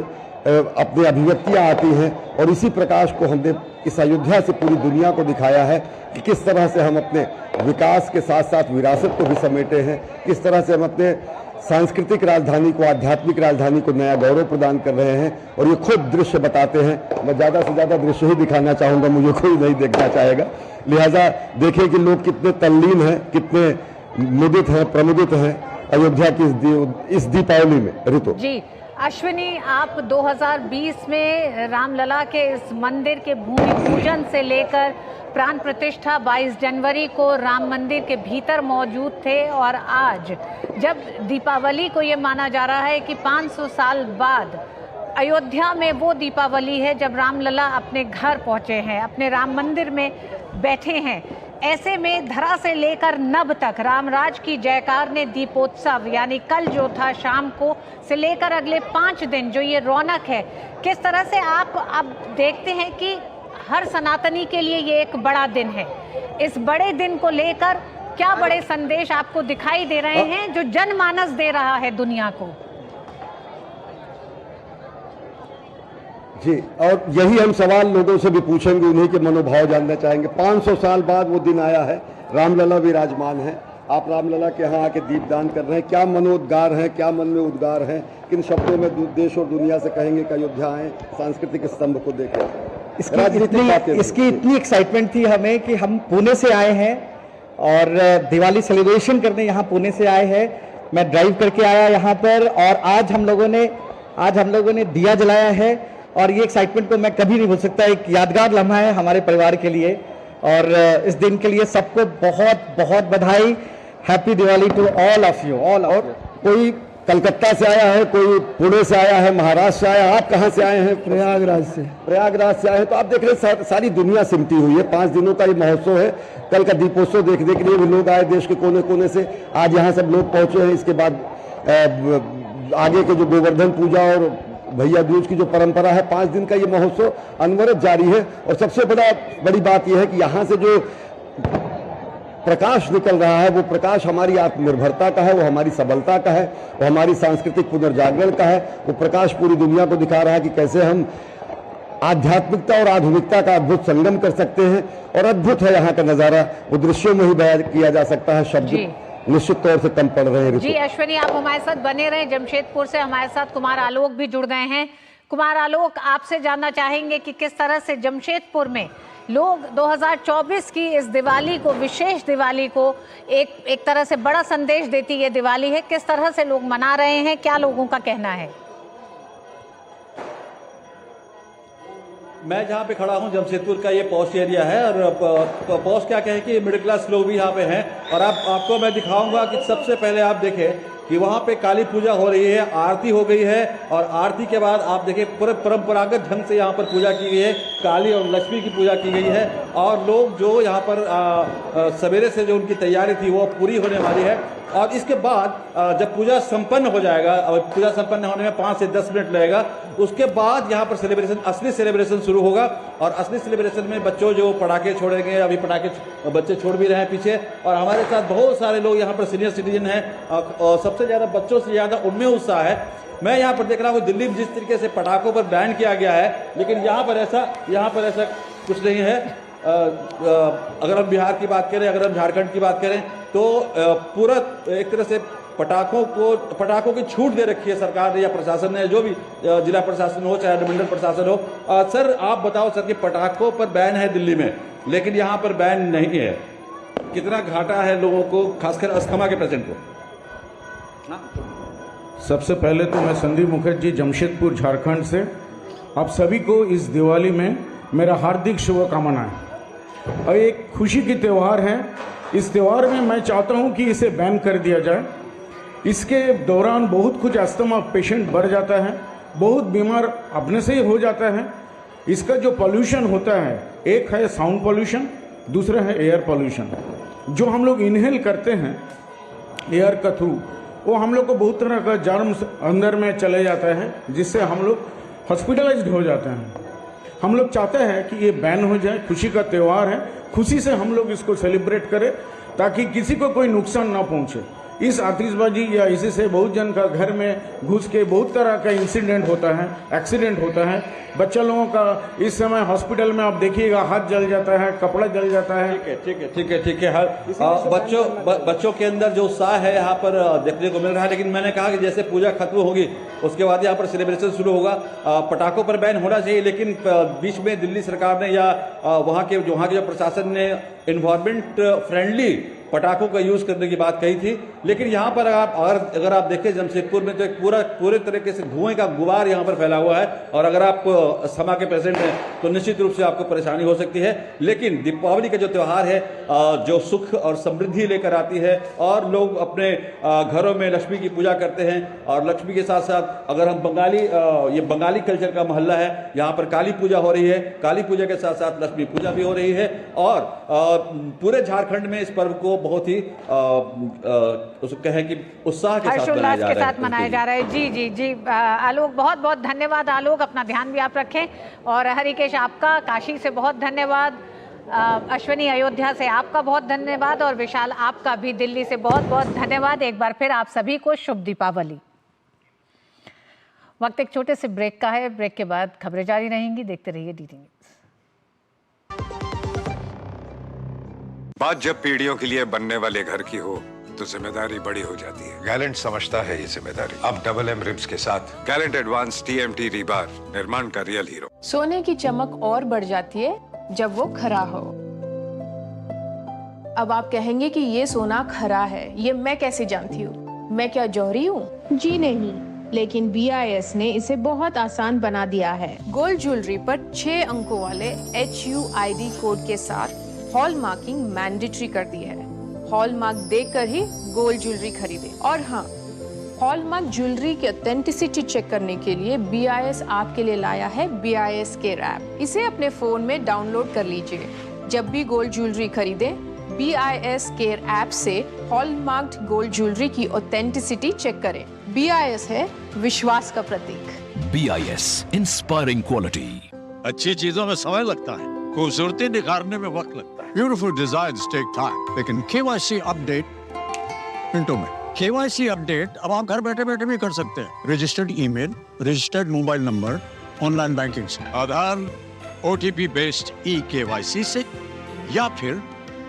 अपनी अभिव्यक्तियां आती हैं। और इसी प्रकाश को हमने इस अयोध्या से पूरी दुनिया को दिखाया है कि किस तरह से हम अपने विकास के साथ साथ विरासत को भी समेटे हैं, किस तरह से हम अपने सांस्कृतिक राजधानी को, आध्यात्मिक राजधानी को नया गौरव प्रदान कर रहे हैं। और ये खुद दृश्य बताते हैं। मैं ज़्यादा से ज़्यादा दृश्य ही दिखाना चाहूँगा, मुझे कोई नहीं देखना चाहेगा। लिहाजा देखें कि लोग कितने तल्लीन हैं, कितने मुदित हैं, प्रमुदित हैं अयोध्या की इस दीपावली में। ऋतु जी, अश्विनी, आप 2020 में रामलला के इस मंदिर के भूमि पूजन से लेकर प्राण प्रतिष्ठा 22 जनवरी को राम मंदिर के भीतर मौजूद थे। और आज जब दीपावली को ये माना जा रहा है कि 500 साल बाद अयोध्या में वो दीपावली है जब रामलला अपने घर पहुंचे हैं, अपने राम मंदिर में बैठे हैं, ऐसे में धरा से लेकर नभ तक रामराज की जयकार ने दीपोत्सव यानी कल जो था शाम को से लेकर अगले 5 दिन जो ये रौनक है, किस तरह से आप अब देखते हैं कि हर सनातनी के लिए ये एक बड़ा दिन है। इस बड़े दिन को लेकर क्या बड़े संदेश आपको दिखाई दे रहे हैं जो जनमानस दे रहा है दुनिया को? जी, और यही हम सवाल लोगों से भी पूछेंगे, उन्हीं के मनोभाव जानना चाहेंगे। 500 साल बाद वो दिन आया है, रामलला विराजमान है। आप रामलला के यहाँ आके दीपदान कर रहे हैं। क्या मनोद्गार हैं, क्या मन में उद्गार हैं, किन शब्दों में देश और दुनिया से कहेंगे कि अयोध्या आए, सांस्कृतिक स्तंभ को देखें। इसकी इतनी एक्साइटमेंट थी हमें कि हम पुणे से आए हैं और दिवाली सेलिब्रेशन करने यहाँ पुणे से आए हैं। मैं ड्राइव करके आया यहाँ पर और आज हम लोगों ने दिया जलाया है और ये एक्साइटमेंट को मैं कभी नहीं भूल सकता। एक यादगार लम्हा है हमारे परिवार के लिए और इस दिन के लिए सबको बहुत बहुत बधाई। Happy Diwali to all of you all. और कोई कलकत्ता से आया है, कोई पुणे से आया है, महाराष्ट्र से आया। आप कहाँ से आए हैं? प्रयागराज से। प्रयागराज से आए हैं। तो आप देख रहे हैं सारी दुनिया सिमटी हुई है। 5 दिनों का ये महोत्सव है। कल का दीपोत्सव देखने के लिए भी लोग आए देश के कोने कोने से। आज यहाँ सब लोग पहुंचे हैं। इसके बाद आगे के जो गोवर्धन पूजा और भैया दूज की जो परंपरा है, 5 दिन का ये महोत्सव अनवरत जारी है। और सबसे बड़ी बात यह है कि यहाँ से जो प्रकाश निकल रहा है, वो प्रकाश हमारी आत्मनिर्भरता का है, वो हमारी सबलता का है, वो हमारी सांस्कृतिक पुनर्जागरण का है। वो प्रकाश पूरी दुनिया को दिखा रहा है कि कैसे हम आध्यात्मिकता और आधुनिकता का अद्भुत संगम कर सकते हैं। और अद्भुत है यहाँ का नजारा, वो दृश्यों में ही बयान किया जा सकता है, शब्द निश्चित तौर से कम पड़ रहे हैं। जी अश्विनी, आप हमारे साथ बने रहे। जमशेदपुर से हमारे साथ कुमार आलोक भी जुड़ गए हैं। कुमार आलोक, आपसे जानना चाहेंगे कि किस तरह से जमशेदपुर में लोग 2024 की इस दिवाली को, विशेष दिवाली को, एक तरह से बड़ा संदेश देती ये दिवाली है, किस तरह से लोग मना रहे हैं, क्या लोगों का कहना है? मैं जहाँ पे खड़ा हूँ, जमशेदपुर का ये पॉश एरिया है। और पॉश क्या कहें कि मिडिल क्लास लोग भी यहाँ पे हैं। और आपको मैं दिखाऊंगा कि सबसे पहले आप देखें कि वहाँ पे काली पूजा हो रही है, आरती हो गई है। और आरती के बाद आप देखिए पूरे परंपरागत ढंग से यहाँ पर पूजा की गई है, काली और लक्ष्मी की पूजा की गई है। और लोग जो यहाँ पर सवेरे से जो उनकी तैयारी थी वो पूरी होने वाली है। और इसके बाद जब पूजा संपन्न हो जाएगा, और पूजा संपन्न होने में 5 से 10 मिनट लगेगा, उसके बाद यहाँ पर सेलिब्रेशन, असली सेलिब्रेशन शुरू होगा। और असली सेलिब्रेशन में बच्चों जो पटाखे छोड़ेंगे, अभी पटाखे बच्चे छोड़ भी रहे हैं पीछे। और हमारे साथ बहुत सारे लोग यहाँ पर सीनियर सिटीजन हैं, और सबसे ज़्यादा बच्चों से ज़्यादा उनमें उत्साह है। मैं यहाँ पर देख रहा हूँ दिल्ली में जिस तरीके से पटाखों पर बैन किया गया है, लेकिन यहाँ पर ऐसा कुछ नहीं है। अगर हम बिहार की बात करें, अगर हम झारखंड की बात करें, तो पूरा एक तरह से पटाखों की छूट दे रखी है सरकार ने या प्रशासन ने, जो भी जिला प्रशासन हो चाहे अनुमंडल प्रशासन हो। सर आप बताओ सर कि पटाखों पर बैन है दिल्ली में, लेकिन यहाँ पर बैन नहीं है। कितना घाटा है लोगों को, खासकर अस्थमा के पेशेंट को? सबसे पहले तो मैं संदीप मुखर्जी, जमशेदपुर, झारखंड से आप सभी को इस दिवाली में मेरा हार्दिक शुभकामनाएं। और एक खुशी की त्यौहार है। इस त्यौहार में मैं चाहता हूं कि इसे बैन कर दिया जाए। इसके दौरान बहुत कुछ अस्थमा पेशेंट बढ़ जाता है, बहुत बीमार अपने से ही हो जाता है। इसका जो पॉल्यूशन होता है, एक है साउंड पॉल्यूशन, दूसरा है एयर पॉल्यूशन। जो हम लोग इनहेल करते हैं एयर का थ्रू, वो हम लोग को बहुत तरह का जर्म्स अंदर में चले जाता है, जिससे हम लोग हॉस्पिटलाइज्ड हो जाते हैं। हम लोग चाहते हैं कि ये बैन हो जाए। खुशी का त्यौहार है, खुशी से हम लोग इसको सेलिब्रेट करें ताकि किसी को कोई नुकसान ना पहुंचे। इस आतिशबाजी या इसी से बहुत जन का घर में घुस के बहुत तरह का इंसिडेंट होता है, एक्सीडेंट होता है। बच्चा लोगों का इस समय हॉस्पिटल में आप देखिएगा हाथ जल जाता है, कपड़ा जल जाता है। ठीक है। बच्चों के अंदर जो उत्साह है यहाँ पर देखने को मिल रहा है। लेकिन मैंने कहा कि जैसे पूजा खत्म होगी उसके बाद यहाँ पर सेलिब्रेशन शुरू होगा। पटाखों पर बैन होना चाहिए, लेकिन बीच में दिल्ली सरकार ने या वहाँ के जो प्रशासन ने एनवायरमेंट फ्रेंडली पटाखों का यूज करने की बात कही थी। लेकिन यहाँ पर अगर आप देखें जमशेदपुर में, तो एक पूरे तरीके से धुएं का गुबार यहाँ पर फैला हुआ है। और अगर आप अस्थमा के पेशेंट हैं तो निश्चित रूप से आपको परेशानी हो सकती है। लेकिन दीपावली का जो त्यौहार है, जो सुख और समृद्धि लेकर आती है, और लोग अपने घरों में लक्ष्मी की पूजा करते हैं। और लक्ष्मी के साथ साथ अगर हम ये बंगाली कल्चर का मोहल्ला है, यहाँ पर काली पूजा हो रही है। काली पूजा के साथ साथ लक्ष्मी पूजा भी हो रही है। और पूरे झारखंड में इस पर्व को बहुत ही उसको कहें कि उत्साह के साथ मनाया जा रहा है। जी आलोक, बहुत बहुत धन्यवाद। आलोक, अपना ध्यान भी आप रखें। और हरिकेश, आपका काशी से बहुत धन्यवाद। अश्विनी, अयोध्या से आपका बहुत धन्यवाद। और विशाल, आपका भी दिल्ली से बहुत बहुत धन्यवाद। एक बार फिर आप सभी को शुभ दीपावली। वक्त एक छोटे से ब्रेक का है। ब्रेक के बाद खबरें जारी रहेंगी। देखते रहिए डीडी न्यूज। बात जब पीढ़ियों के लिए बनने वाले घर की हो तो जिम्मेदारी बड़ी हो जाती है। गैलेंट समझता है ये जिम्मेदारी। अब डबल एम रिब्स के साथ गैलेंट एडवांस TMT रीबार, निर्माण का रियल हीरो। सोने की चमक और बढ़ जाती है जब वो खरा हो। अब आप कहेंगे कि ये सोना खरा है, ये मैं कैसे जानती हूँ? मैं क्या जौहरी हूँ? जी नहीं, लेकिन BIS ने इसे बहुत आसान बना दिया है। गोल्ड ज्वेलरी पर 6 अंकों वाले HUID कोड के साथ हॉल मार्किंग मैंडेटरी कर दी है। हॉल मार्क देखकर ही गोल्ड ज्वेलरी खरीदे। और हाँ, हॉल मार्क ज्वेलरी की ऑथेंटिसिटी चेक करने के लिए BIS आपके लिए लाया है BIS केयर ऐप। इसे अपने फोन में डाउनलोड कर लीजिए। जब भी गोल्ड ज्वेलरी खरीदे, BIS केयर ऐप से हॉल मार्क्ड गोल्ड ज्वेलरी की ऑथेंटिसिटी चेक करें। BIS है विश्वास का प्रतीक। BIS, inspiring quality. अच्छी चीजों में समय लगता है, खूबसूरती निखारने में वक्त लगता है। ब्यूटीफुल डिजाइन्स टेक टाइम, लेकिन KYC अपडेट मिनटों में। KYC अपडेट अब आप घर बैठे बैठे भी कर सकते हैं। Registered email, registered mobile number, online banking से, आधार OTP बेस्ड eKYC से, या फिर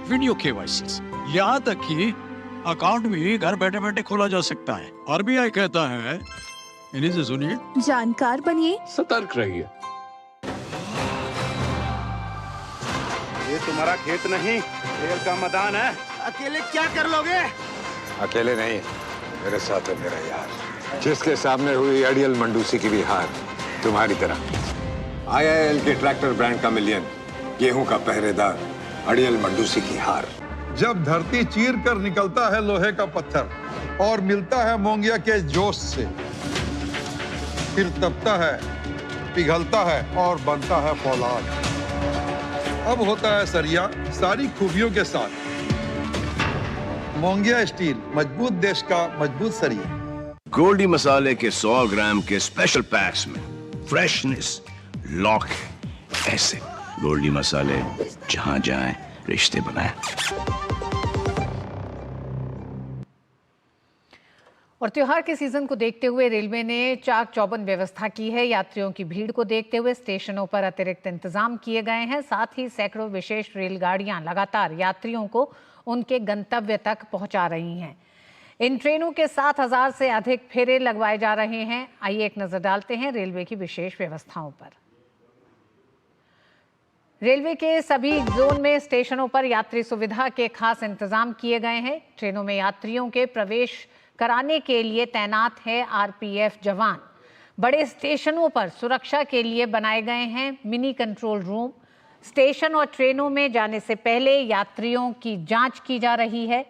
वीडियो KYC से। यहाँ तक कि अकाउंट भी घर बैठे बैठे खोला जा सकता है। RBI कहता है, इन्हीं से सुनिए, जानकार बनिए, सतर्क रहिए। ये तुम्हारा खेत नहीं, खेल का मैदान है। अकेले क्या कर लोगे? अकेले नहीं, मेरे साथ है मेरा यार, जिसके सामने हुई अड़ियल मंडूसी की भी हार तुम्हारी तरह। IIL के ट्रैक्टर ब्रांड का मिलियन, गेहूं का पहरेदार, अड़ियल मंडूसी की हार। जब धरती चीर कर निकलता है लोहे का पत्थर और मिलता है मोंगिया के जोश से, फिर तपता है, पिघलता है और बनता है फौलाद। अब होता है सरिया सारी खूबियों के साथ। मोंगिया स्टील, मजबूत देश का मजबूत सरिया। गोल्डी मसाले के 100 ग्राम के स्पेशल पैक्स में फ्रेशनेस लॉक है। ऐसे गोल्डी मसाले जहां जाएं रिश्ते बनाएं। और त्योहार के सीजन को देखते हुए रेलवे ने चाक चौबंद व्यवस्था की है। यात्रियों की भीड़ को देखते हुए स्टेशनों पर अतिरिक्त इंतजाम किए गए हैं। साथ ही सैकड़ों विशेष रेलगाड़ियां लगातार यात्रियों को उनके गंतव्य तक पहुंचा रही हैं। इन ट्रेनों के 7,000 से अधिक फेरे लगवाए जा रहे हैं। आइए एक नजर डालते हैं रेलवे की विशेष व्यवस्थाओं पर। रेलवे के सभी जोन में स्टेशनों पर यात्री सुविधा के खास इंतजाम किए गए हैं। ट्रेनों में यात्रियों के प्रवेश कराने के लिए तैनात है RPF जवान। बड़े स्टेशनों पर सुरक्षा के लिए बनाए गए हैं मिनी कंट्रोल रूम। स्टेशन और ट्रेनों में जाने से पहले यात्रियों की जांच की जा रही है।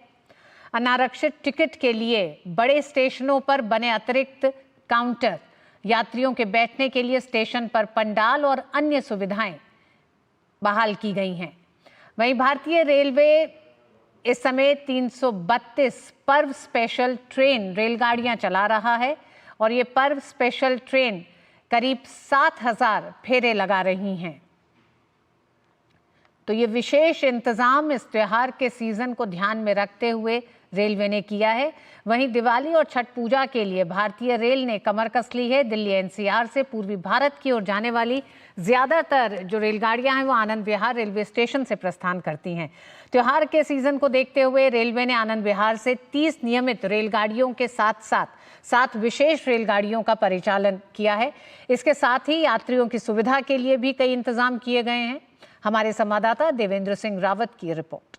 अनारक्षित टिकट के लिए बड़े स्टेशनों पर बने अतिरिक्त काउंटर, यात्रियों के बैठने के लिए स्टेशन पर पंडाल और अन्य सुविधाएं बहाल की गई हैं। वहीं भारतीय रेलवे इस समय 332 पर्व स्पेशल ट्रेन रेलगाड़ियां चला रहा है और ये पर्व स्पेशल ट्रेन करीब 7,000 फेरे लगा रही हैं। तो ये विशेष इंतजाम इस त्योहार के सीजन को ध्यान में रखते हुए रेलवे ने किया है। वहीं दिवाली और छठ पूजा के लिए भारतीय रेल ने कमर कस ली है। दिल्ली NCR से पूर्वी भारत की ओर जाने वाली ज्यादातर जो रेलगाड़ियां हैं वो आनंद विहार रेलवे स्टेशन से प्रस्थान करती हैं। त्योहार के सीजन को देखते हुए रेलवे ने आनंद विहार से 30 नियमित रेलगाड़ियों के साथ साथ 7 विशेष रेलगाड़ियों का परिचालन किया है। इसके साथ ही यात्रियों की सुविधा के लिए भी कई इंतजाम किए गए हैं। हमारे संवाददाता देवेंद्र सिंह रावत की रिपोर्ट।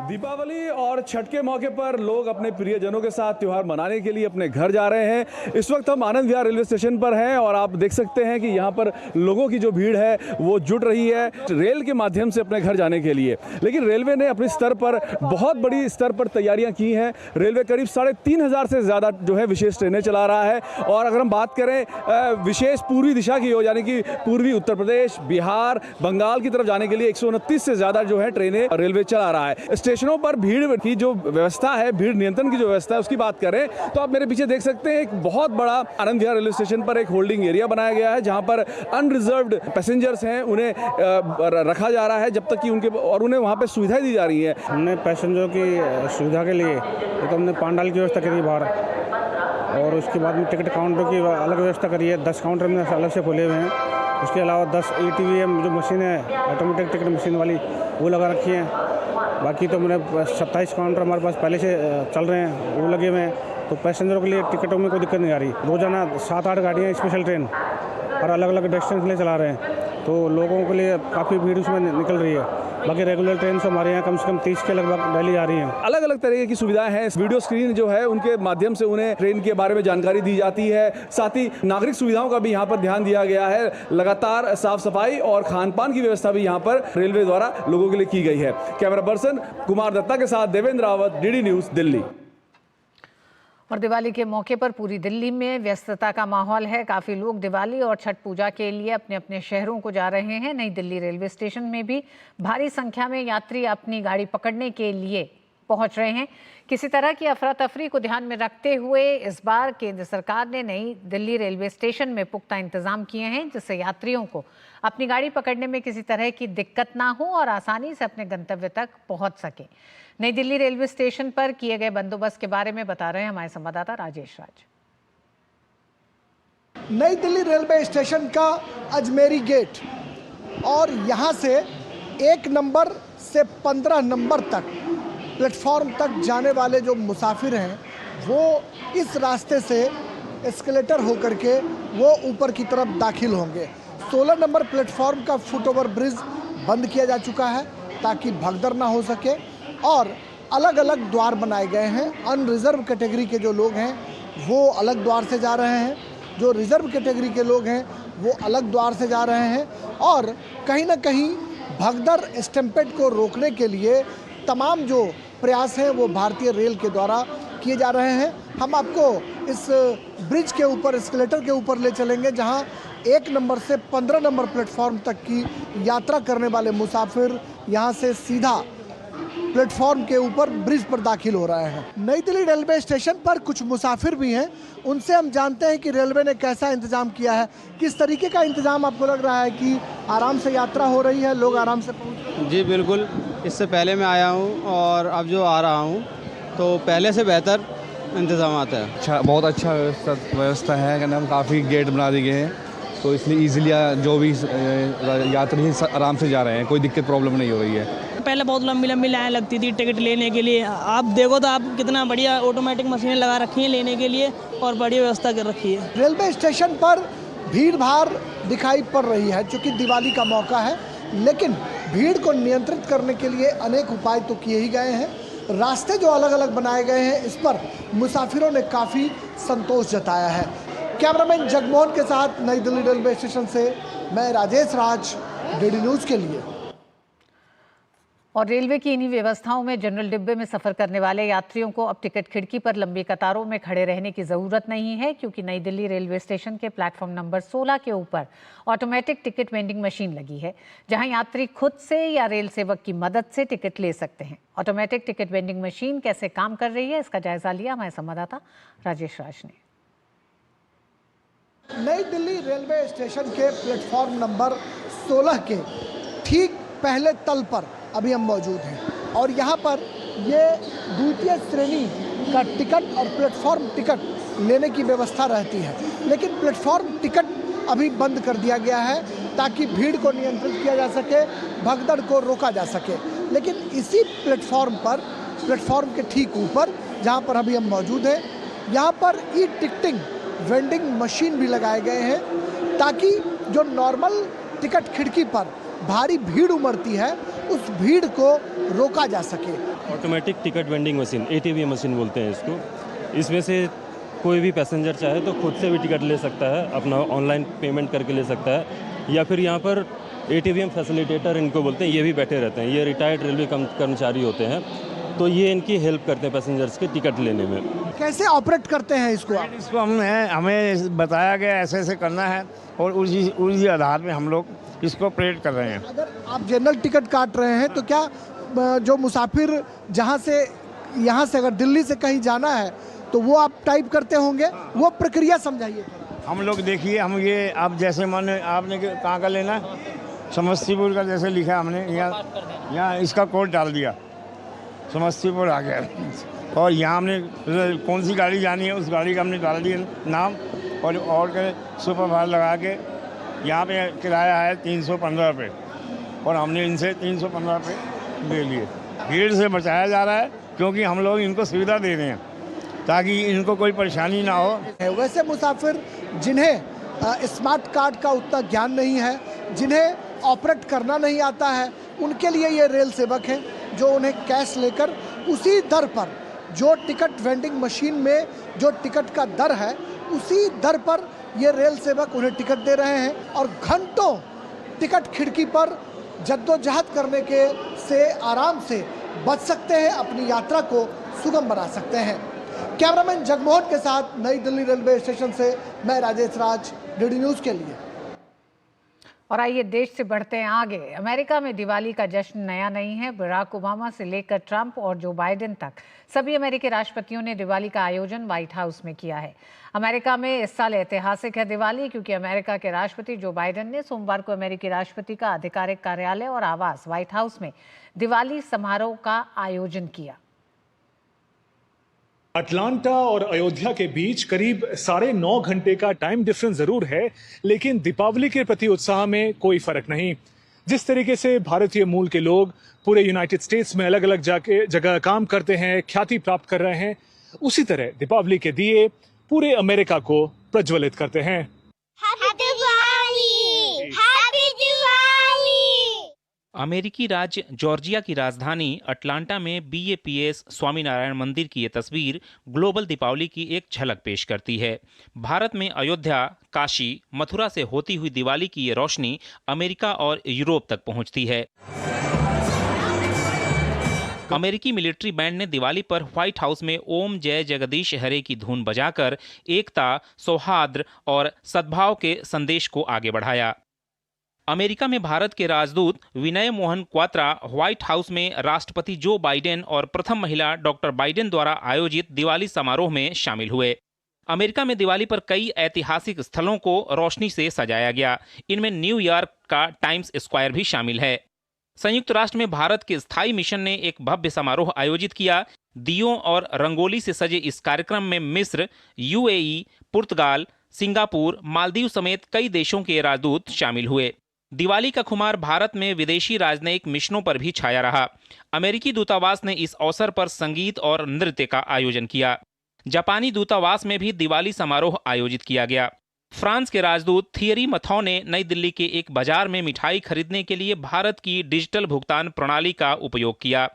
दीपावली और छठ के मौके पर लोग अपने प्रियजनों के साथ त्यौहार मनाने के लिए अपने घर जा रहे हैं। इस वक्त हम आनंद विहार रेलवे स्टेशन पर हैं और आप देख सकते हैं कि यहाँ पर लोगों की जो भीड़ है वो जुट रही है रेल के माध्यम से अपने घर जाने के लिए। लेकिन रेलवे ने अपने स्तर पर बहुत बड़ी स्तर पर तैयारियां की हैं। रेलवे करीब 3,500 से ज़्यादा जो है विशेष ट्रेनें चला रहा है। और अगर हम बात करें विशेष पूर्वी दिशा की हो, यानी कि पूर्वी उत्तर प्रदेश, बिहार, बंगाल की तरफ जाने के लिए 129 से ज़्यादा जो है ट्रेनें रेलवे चला रहा है। स्टेशनों पर भीड़ की जो व्यवस्था है, भीड़ नियंत्रण की जो व्यवस्था है, उसकी बात करें तो आप मेरे पीछे देख सकते हैं एक बहुत बड़ा आनंद विहार रेलवे स्टेशन पर एक होल्डिंग एरिया बनाया गया है जहां पर अनरिजर्व्ड पैसेंजर्स हैं उन्हें रखा जा रहा है जब तक कि उनके और उन्हें वहां पे सुविधाएं दी जा रही है। हमने पैसेंजरों की सुविधा के लिए तो हमने पांडाल की व्यवस्था करी बाहर, और उसके बाद में टिकट काउंटर की अलग व्यवस्था करी है। 10 काउंटर में अलग से खोले हुए हैं। उसके अलावा 10 ATVM जो मशीन है, ऑटोमेटिक टिकट मशीन वाली, वो लगा रखी है। बाकी तो मेरे 27 काउंटर हमारे पास पहले से चल रहे हैं, वो लगे हुए हैं। तो पैसेंजरों के लिए टिकटों में कोई दिक्कत नहीं आ रही। रोजाना 7-8 गाड़ियाँ स्पेशल ट्रेन और अलग अलग डेस्टिनेशन के लिए चला रहे हैं, तो लोगों के लिए काफ़ी भीड़ उसमें निकल रही है। बाकी रेगुलर ट्रेन से हमारे यहाँ कम से कम 30 के लगभग डेली आ रही हैं। अलग अलग तरह की सुविधाएं हैं। वीडियो स्क्रीन जो है उनके माध्यम से उन्हें ट्रेन के बारे में जानकारी दी जाती है। साथ ही नागरिक सुविधाओं का भी यहाँ पर ध्यान दिया गया है। लगातार साफ सफाई और खान पान की व्यवस्था भी यहाँ पर रेलवे द्वारा लोगों के लिए की गई है। कैमरा पर्सन कुमार दत्ता के साथ देवेंद्र रावत, DD न्यूज़, दिल्ली। और दिवाली के मौके पर पूरी दिल्ली में व्यस्तता का माहौल है। काफ़ी लोग दिवाली और छठ पूजा के लिए अपने अपने शहरों को जा रहे हैं। नई दिल्ली रेलवे स्टेशन में भी भारी संख्या में यात्री अपनी गाड़ी पकड़ने के लिए पहुंच रहे हैं। किसी तरह की अफरा तफरी को ध्यान में रखते हुए इस बार केंद्र सरकार ने नई दिल्ली रेलवे स्टेशन में पुख्ता इंतजाम किए हैं, जिससे यात्रियों को अपनी गाड़ी पकड़ने में किसी तरह की दिक्कत ना हो और आसानी से अपने गंतव्य तक पहुंच सके। नई दिल्ली रेलवे स्टेशन पर किए गए बंदोबस्त के बारे में बता रहे हैं हमारे संवाददाता राजेश राज। नई दिल्ली रेलवे स्टेशन का अजमेरी गेट और यहाँ से 1 नंबर से 15 नंबर तक प्लेटफॉर्म तक जाने वाले जो मुसाफिर हैं वो इस रास्ते से एस्केलेटर होकर के वो ऊपर की तरफ दाखिल होंगे। 16 नंबर प्लेटफॉर्म का फुट ओवर ब्रिज बंद किया जा चुका है ताकि भगदड़ ना हो सके और अलग अलग द्वार बनाए गए हैं। अनरिजर्व कैटेगरी के जो लोग हैं वो अलग द्वार से जा रहे हैं, जो रिजर्व कैटेगरी के लोग हैं वो अलग द्वार से जा रहे हैं और कहीं ना कहीं भगदड़ स्टैम्पेड को रोकने के लिए तमाम जो प्रयास हैं वो भारतीय रेल के द्वारा किए जा रहे हैं। हम आपको इस ब्रिज के ऊपर, एस्केलेटर के ऊपर ले चलेंगे जहां 1 नंबर से 15 नंबर प्लेटफॉर्म तक की यात्रा करने वाले मुसाफिर यहां से सीधा प्लेटफॉर्म के ऊपर ब्रिज पर दाखिल हो रहे हैं। नई दिल्ली रेलवे स्टेशन पर कुछ मुसाफिर भी हैं, उनसे हम जानते हैं कि रेलवे ने कैसा इंतजाम किया है। किस तरीके का इंतजाम आपको लग रहा है कि आराम से यात्रा हो रही है, लोग आराम से पहुँच रहे हैं? जी बिल्कुल, इससे पहले मैं आया हूँ और अब जो आ रहा हूँ तो पहले से बेहतर इंतजाम है। अच्छा, बहुत अच्छा व्यवस्था है, हम काफ़ी गेट बना दिए गए हैं तो इसलिए ईजिली जो भी यात्री आराम से जा रहे हैं, कोई दिक्कत प्रॉब्लम नहीं हो रही है। पहले बहुत लंबी लंबी लाइन लगती थी टिकट लेने के लिए, आप देखो तो आप कितना बढ़िया ऑटोमेटिक मशीनें लगा रखी हैं लेने के लिए और बढ़िया व्यवस्था कर रखी है। रेलवे स्टेशन पर भीड़ भाड़ दिखाई पड़ रही है क्योंकि दिवाली का मौका है, लेकिन भीड़ को नियंत्रित करने के लिए अनेक उपाय तो किए ही गए हैं। रास्ते जो अलग अलग बनाए गए हैं इस पर मुसाफिरों ने काफ़ी संतोष जताया है। कैमरामैन जगमोहन के साथ नई दिल्ली रेलवे स्टेशन से मैं राजेश राज, डीडी न्यूज़ के लिए। और रेलवे की इन्हीं व्यवस्थाओं में जनरल डिब्बे में सफर करने वाले यात्रियों को अब टिकट खिड़की पर लंबी कतारों में खड़े रहने की जरूरत नहीं है, क्योंकि नई दिल्ली रेलवे स्टेशन के प्लेटफॉर्म नंबर 16 के ऊपर ऑटोमेटिक टिकट वेंडिंग मशीन लगी है, जहां यात्री खुद से या रेल सेवक की मदद से टिकट ले सकते हैं। ऑटोमेटिक टिकट वेंडिंग मशीन कैसे काम कर रही है, इसका जायजा लिया हमारे संवाददाता राजेश राज ने। नई दिल्ली रेलवे स्टेशन के प्लेटफॉर्म नंबर 16 के ठीक पहले तल पर अभी हम मौजूद हैं और यहाँ पर ये द्वितीय श्रेणी का टिकट और प्लेटफॉर्म टिकट लेने की व्यवस्था रहती है, लेकिन प्लेटफॉर्म टिकट अभी बंद कर दिया गया है ताकि भीड़ को नियंत्रित किया जा सके, भगदड़ को रोका जा सके। लेकिन इसी प्लेटफॉर्म पर, प्लेटफॉर्म के ठीक ऊपर जहाँ पर अभी हम मौजूद हैं, यहाँ पर ई टिकटिंग वेंडिंग मशीन भी लगाए गए हैं ताकि जो नॉर्मल टिकट खिड़की पर भारी भीड़ उमड़ती है उस भीड़ को रोका जा सके। Automatic ticket vending machine, ATV machine बोलते हैं इसको। इसमें से कोई भी पैसेंजर चाहे तो खुद से भी टिकट ले सकता है, अपना ऑनलाइन पेमेंट करके ले सकता है, या फिर यहाँ पर ATVM फैसिलिटेटर इनको बोलते हैं, ये भी बैठे रहते हैं। ये रिटायर्ड रेलवे कर्मचारी होते हैं, तो ये इनकी हेल्प करते हैं पैसेंजर्स के टिकट लेने में। कैसे ऑपरेट करते हैं इसको? इसको हमें बताया गया ऐसे ऐसे करना है और उसी आधार में हम लोग इसको ऑपरेट कर रहे हैं। अगर आप जनरल टिकट काट रहे हैं तो क्या जो मुसाफिर जहां से यहाँ से अगर दिल्ली से कहीं जाना है तो वो आप टाइप करते होंगे, वो प्रक्रिया समझाइए। हम लोग देखिए, हम ये आप जैसे माने आपने कहाँ का लेना है, समस्तीपुर का जैसे लिखा हमने यहाँ इसका कोड डाल दिया, समस्तीपुर आ गया और यहाँ हमने कौन सी गाड़ी जानी है उस गाड़ी का हमने डाल दिया नाम और के सुपरफास्ट लगा के यहाँ पे किराया है 315 रुपये और हमने इनसे 315 रुपये ले लिए। भीड़ से बचाया जा रहा है क्योंकि हम लोग इनको सुविधा दे रहे हैं ताकि इनको कोई परेशानी ना हो। वैसे मुसाफिर जिन्हें स्मार्ट कार्ड का उतना ज्ञान नहीं है, जिन्हें ऑपरेट करना नहीं आता है, उनके लिए ये रेल सेवक हैं जो उन्हें कैश लेकर उसी दर पर, जो टिकट वेंडिंग मशीन में जो टिकट का दर है उसी दर पर ये रेल सेवक उन्हें टिकट दे रहे हैं और घंटों टिकट खिड़की पर जद्दोजहद करने के से आराम से बच सकते हैं, अपनी यात्रा को सुगम बना सकते हैं। कैमरामैन जगमोहन के साथ नई दिल्ली रेलवे स्टेशन से मैं राजेश राज, डीडी न्यूज़ के लिए। और आइए देश से बढ़ते हैं आगे। अमेरिका में दिवाली का जश्न नया नहीं है। बराक ओबामा से लेकर ट्रंप और जो बाइडेन तक सभी अमेरिकी राष्ट्रपतियों ने दिवाली का आयोजन व्हाइट हाउस में किया है। अमेरिका में इस साल ऐतिहासिक है दिवाली, क्योंकि अमेरिका के राष्ट्रपति जो बाइडेन ने सोमवार को अमेरिकी राष्ट्रपति का आधिकारिक कार्यालय और आवास व्हाइट हाउस में दिवाली समारोह का आयोजन किया। अटलांटा और अयोध्या के बीच करीब 9.5 घंटे का टाइम डिफरेंस जरूर है, लेकिन दीपावली के प्रति उत्साह में कोई फर्क नहीं। जिस तरीके से भारतीय मूल के लोग पूरे यूनाइटेड स्टेट्स में अलग अलग जगह काम करते हैं, ख्याति प्राप्त कर रहे हैं, उसी तरह दीपावली के दिए पूरे अमेरिका को प्रज्वलित करते हैं। अमेरिकी राज्य जॉर्जिया की राजधानी अटलांटा में BAPS स्वामीनारायण मंदिर की ये तस्वीर ग्लोबल दीपावली की एक झलक पेश करती है। भारत में अयोध्या, काशी, मथुरा से होती हुई दिवाली की ये रोशनी अमेरिका और यूरोप तक पहुंचती है। अमेरिकी मिलिट्री बैंड ने दिवाली पर व्हाइट हाउस में ओम जय जगदीश हरे की धुन बजाकर एकता, सौहार्द और सद्भाव के संदेश को आगे बढ़ाया। अमेरिका में भारत के राजदूत विनय मोहन क्वात्रा व्हाइट हाउस में राष्ट्रपति जो बाइडेन और प्रथम महिला डॉक्टर बाइडेन द्वारा आयोजित दिवाली समारोह में शामिल हुए। अमेरिका में दिवाली पर कई ऐतिहासिक स्थलों को रोशनी से सजाया गया। इनमें न्यूयॉर्क का टाइम्स स्क्वायर भी शामिल है। संयुक्त राष्ट्र में भारत के स्थायी मिशन ने एक भव्य समारोह आयोजित किया। दियों और रंगोली से सजे इस कार्यक्रम में मिस्र, UAE, पुर्तगाल, सिंगापुर, मालदीव समेत कई देशों के राजदूत शामिल हुए। दिवाली का खुमार भारत में विदेशी राजनयिक मिशनों पर भी छाया रहा। अमेरिकी दूतावास ने इस अवसर पर संगीत और नृत्य का आयोजन किया। जापानी दूतावास में भी दिवाली समारोह आयोजित किया गया। फ्रांस के राजदूत थियरी मथौ ने नई दिल्ली के एक बाजार में मिठाई खरीदने के लिए भारत की डिजिटल भुगतान प्रणाली का उपयोग किया।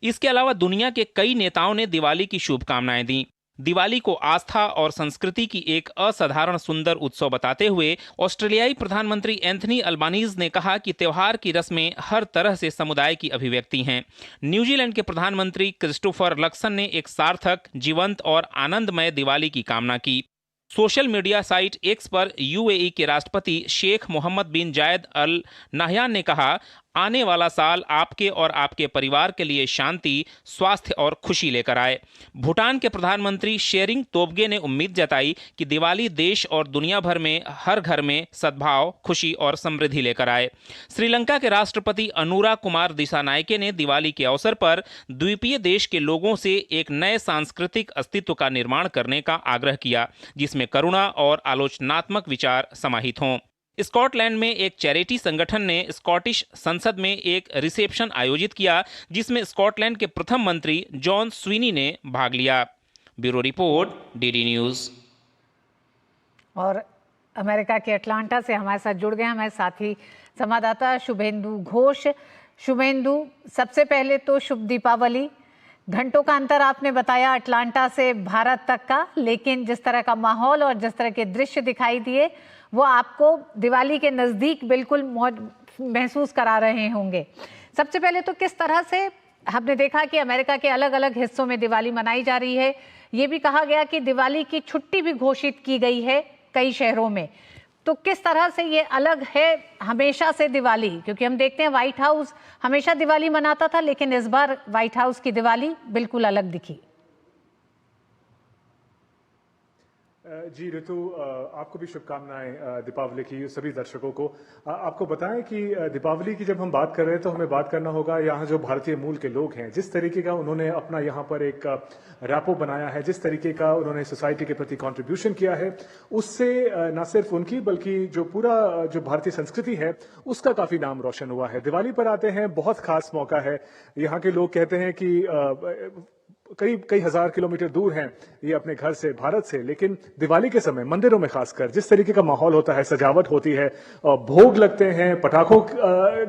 इसके अलावा दुनिया के कई नेताओं ने दिवाली की शुभकामनाएं दी। दिवाली को आस्था और संस्कृति की एक असाधारण सुंदर उत्सव बताते हुए ऑस्ट्रेलियाई प्रधानमंत्री एंथनी अल्बानीज ने कहा कि त्योहार की रस्में हर तरह से समुदाय की अभिव्यक्ति हैं। न्यूजीलैंड के प्रधानमंत्री क्रिस्टोफर लक्सन ने एक सार्थक, जीवंत और आनंदमय दिवाली की कामना की। सोशल मीडिया साइट X पर UAE के राष्ट्रपति शेख मोहम्मद बिन जायद अल नाहयान ने कहा, आने वाला साल आपके और आपके परिवार के लिए शांति, स्वास्थ्य और खुशी लेकर आए। भूटान के प्रधानमंत्री शेरिंग तोब्गे ने उम्मीद जताई कि दिवाली देश और दुनिया भर में हर घर में सद्भाव, खुशी और समृद्धि लेकर आए। श्रीलंका के राष्ट्रपति अनुरा कुमार दिसानायके ने दिवाली के अवसर पर द्वीपीय देश के लोगों से एक नए सांस्कृतिक अस्तित्व का निर्माण करने का आग्रह किया, जिसमें करुणा और आलोचनात्मक विचार समाहित हों। स्कॉटलैंड में एक चैरिटी संगठन ने स्कॉटिश संसद में एक रिसेप्शन आयोजित किया, जिसमें स्कॉटलैंड के प्रथम मंत्री जॉन स्वीनी ने भाग लिया। Bureau report, DD news. और अमेरिका के अटलांटा से हमारे साथ जुड़ गए हमारे साथी संवाददाता शुभेंदु घोष। शुभेंदु, सबसे पहले तो शुभ दीपावली। घंटों का अंतर आपने बताया अटलांटा से भारत तक का, लेकिन जिस तरह का माहौल और जिस तरह के दृश्य दिखाई दिए वो आपको दिवाली के नज़दीक बिल्कुल महसूस करा रहे होंगे। सबसे पहले तो किस तरह से हमने देखा कि अमेरिका के अलग अलग हिस्सों में दिवाली मनाई जा रही है। ये भी कहा गया कि दिवाली की छुट्टी भी घोषित की गई है कई शहरों में। तो किस तरह से ये अलग है हमेशा से दिवाली, क्योंकि हम देखते हैं व्हाइट हाउस हमेशा दिवाली मनाता था, लेकिन इस बार व्हाइट हाउस की दिवाली बिल्कुल अलग दिखी। जी ऋतु, आपको भी शुभकामनाएं दीपावली की सभी दर्शकों को। आपको बताएं कि दीपावली की जब हम बात कर रहे हैं तो हमें बात करना होगा यहाँ जो भारतीय मूल के लोग हैं, जिस तरीके का उन्होंने अपना यहाँ पर एक रैपो बनाया है, जिस तरीके का उन्होंने सोसाइटी के प्रति कंट्रीब्यूशन किया है, उससे न सिर्फ उनकी बल्कि जो पूरा जो भारतीय संस्कृति है उसका काफी नाम रोशन हुआ है। दिवाली पर आते हैं, बहुत खास मौका है। यहाँ के लोग कहते हैं कि करीब कई हजार किलोमीटर दूर हैं ये अपने घर से, भारत से, लेकिन दिवाली के समय मंदिरों में खासकर जिस तरीके का माहौल होता है, सजावट होती है, भोग लगते हैं, पटाखों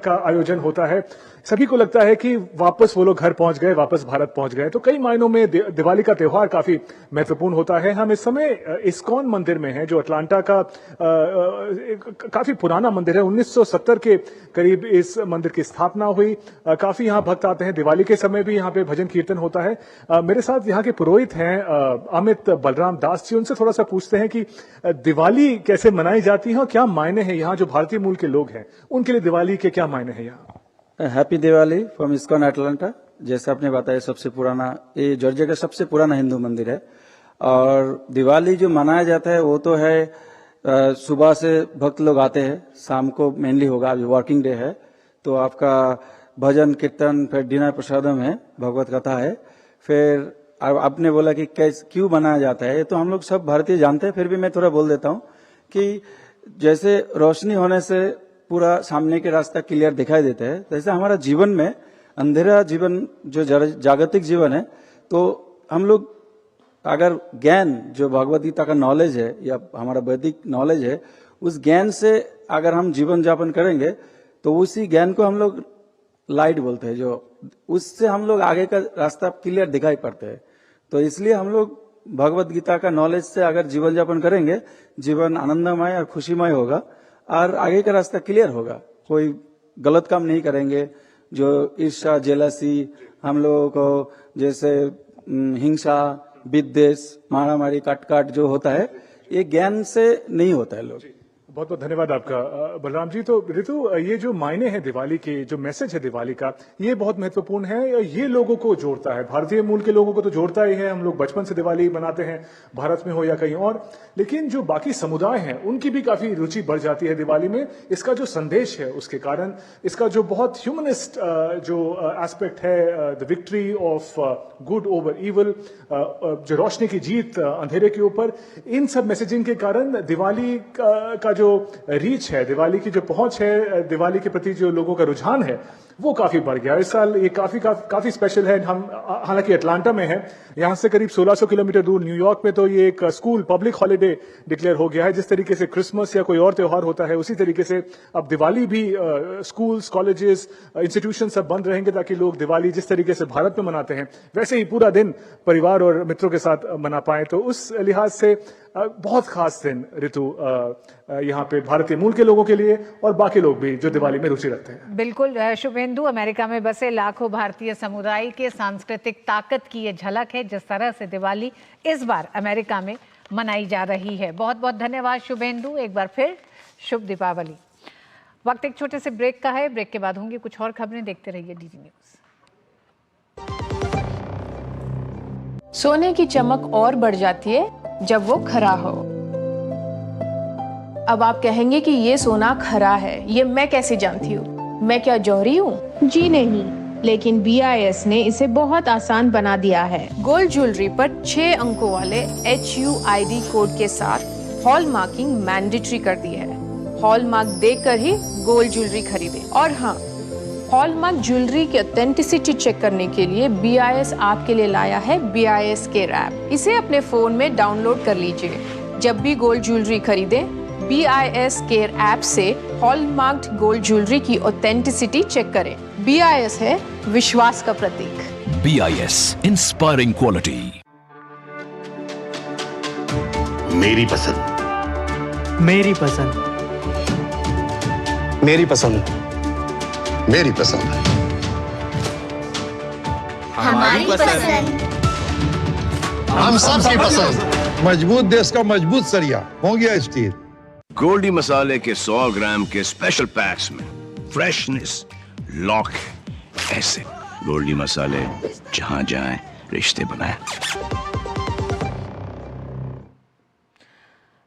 का आयोजन होता है, सभी को लगता है कि वापस वो लोग घर पहुंच गए, वापस भारत पहुंच गए। तो कई मायनों में दिवाली का त्योहार काफी महत्वपूर्ण होता है। हम इस समय इस्कॉन मंदिर में हैं, जो अटलांटा का काफी पुराना मंदिर है। 1970 के करीब इस मंदिर की स्थापना हुई। काफी यहाँ भक्त आते हैं। दिवाली के समय भी यहाँ पे भजन कीर्तन होता है। मेरे साथ यहाँ के पुरोहित हैं अमित बलराम दास जी। उनसे थोड़ा सा पूछते हैं कि दिवाली कैसे मनाई जाती है और क्या मायने हैं यहाँ जो भारतीय मूल के लोग हैं उनके लिए दिवाली के क्या मायने हैं यहाँ। Happy Diwali from ISKCON Atlanta. जैसे आपने बताया सबसे पुराना, ये जॉर्जिया का सबसे पुराना हिंदू मंदिर है। और दिवाली जो मनाया जाता है वो तो है सुबह से भक्त लोग आते हैं, शाम को मेनली होगा, अभी वर्किंग डे है तो आपका भजन कीर्तन, फिर डिनर प्रसादम है, भगवत कथा है। फिर आपने बोला कि क्यों मनाया जाता है, ये तो हम लोग सब भारतीय जानते हैं, फिर भी मैं थोड़ा बोल देता हूँ कि जैसे रोशनी होने से पूरा सामने के रास्ता क्लियर दिखाई देता है, जैसे हमारा जीवन में अंधेरा जीवन जो जागतिक जीवन है, तो हम लोग अगर ज्ञान जो भगवद गीता का नॉलेज है या हमारा वैदिक नॉलेज है, उस ज्ञान से अगर हम जीवन यापन करेंगे तो उसी ज्ञान को हम लोग लाइट बोलते हैं, जो उससे हम लोग आगे का रास्ता क्लियर दिखाई पड़ते हैं। तो इसलिए हम लोग भगवद गीता का नॉलेज से अगर जीवन यापन करेंगे, जीवन आनंदमय और खुशीमय होगा और आगे का रास्ता क्लियर होगा। कोई गलत काम नहीं करेंगे, जो ईर्ष्या, जेलसी, हम लोगों को जैसे हिंसा, विद्वेष, मारामारी, काट जो होता है, ये ज्ञान से नहीं होता है लोग। बहुत बहुत धन्यवाद आपका बलराम जी। तो ऋतु, ये जो मायने हैं दिवाली के, जो मैसेज है दिवाली का, ये बहुत महत्वपूर्ण है। ये लोगों को जोड़ता है, भारतीय मूल के लोगों को तो जोड़ता ही है। हम लोग बचपन से दिवाली मनाते हैं, भारत में हो या कहीं और। लेकिन जो बाकी समुदाय हैं उनकी भी काफी रुचि बढ़ जाती है दिवाली में। इसका जो संदेश है उसके कारण, इसका जो बहुत ह्यूमनिस्ट जो एस्पेक्ट है, the victory of good over evil, जो रोशनी की जीत अंधेरे के ऊपर, इन सब मैसेजिंग के कारण दिवाली का जो रीच है, दिवाली की जो पहुंच है, दिवाली के प्रति जो लोगों का रुझान है, वो काफी बढ़ गया। इस साल ये काफी स्पेशल है। हम हालांकि अटलांटा में है, यहां से करीब 1600 किलोमीटर दूर न्यूयॉर्क में तो ये एक स्कूल पब्लिक हॉलिडे डिक्लेयर हो गया है। जिस तरीके से क्रिसमस या कोई और त्योहार होता है, उसी तरीके से अब दिवाली भी स्कूल्स, कॉलेजेस, इंस्टीट्यूशन सब बंद रहेंगे ताकि लोग दिवाली जिस तरीके से भारत में मनाते हैं वैसे ही पूरा दिन परिवार और मित्रों के साथ मना पाए। तो उस लिहाज से बहुत खास दिन ऋतु यहाँ पे भारतीय मूल के लोगों के लिए और बाकी लोग भी जो दिवाली में रुचि रखते हैं। बिल्कुल शुभेंदु, अमेरिका में बसे लाखों भारतीय समुदाय के सांस्कृतिक ताकत की ये झलक है जिस तरह से दिवाली इस बार अमेरिका में मनाई जा रही है। बहुत बहुत धन्यवाद शुभेंदु, एक बार फिर शुभ दीपावली। वक्त एक छोटे से ब्रेक का है, ब्रेक के बाद होंगी कुछ और खबरें, देखते रहिए डीडी न्यूज। सोने की चमक और बढ़ जाती है जब वो खरा हो। अब आप कहेंगे कि ये सोना खरा है, ये मैं कैसे जानती हूँ? मैं क्या जौहरी हूँ? जी नहीं, लेकिन BIS ने इसे बहुत आसान बना दिया है। गोल्ड ज्वेलरी पर 6 अंकों वाले HUID कोड के साथ हॉल मार्किंग मैंडेटरी कर दी है। हॉल मार्क देखकर ही गोल्ड ज्वेलरी खरीदे। और हाँ, हॉलमार्क ज्वेलरी की ऑथेंटिसिटी चेक करने के लिए BIS आपके लिए लाया है BIS केयर ऐप। इसे अपने फोन में डाउनलोड कर लीजिए। जब भी गोल्ड ज्वेलरी खरीदें, BIS केयर ऐप से हॉलमार्क्ड गोल्ड ज्वेलरी की ऑथेंटिसिटी चेक करें। BIS है विश्वास का प्रतीक। BIS inspiring quality. मेरी पसंद, मेरी पसंद, मेरी पसंद, मेरी पसंद, हमारी पसंद, हम सबकी पसंद। मजबूत देश का मजबूत सरिया हो गया स्टील। गोल्डी मसाले के 100 ग्राम के स्पेशल पैक्स में फ्रेशनेस, लॉक है। ऐसे गोल्डी मसाले जहां जाएं रिश्ते बनाएं।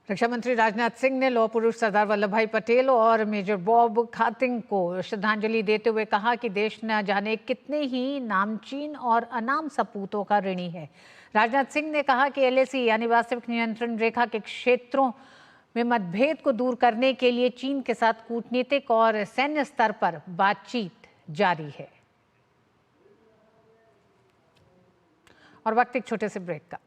रक्षा मंत्री राजनाथ सिंह ने लौह पुरुष सरदार वल्लभ भाई पटेल और मेजर बॉब खातिंग को श्रद्धांजलि देते हुए कहा कि देश न जाने कितने ही नामचीन और अनाम सपूतों का ऋणी है। राजनाथ सिंह ने कहा कि LAC यानी वास्तविक नियंत्रण रेखा के क्षेत्रों में मतभेद को दूर करने के लिए चीन के साथ कूटनीतिक और सैन्य स्तर पर बातचीत जारी है। और वक्त एक छोटे से ब्रेक का।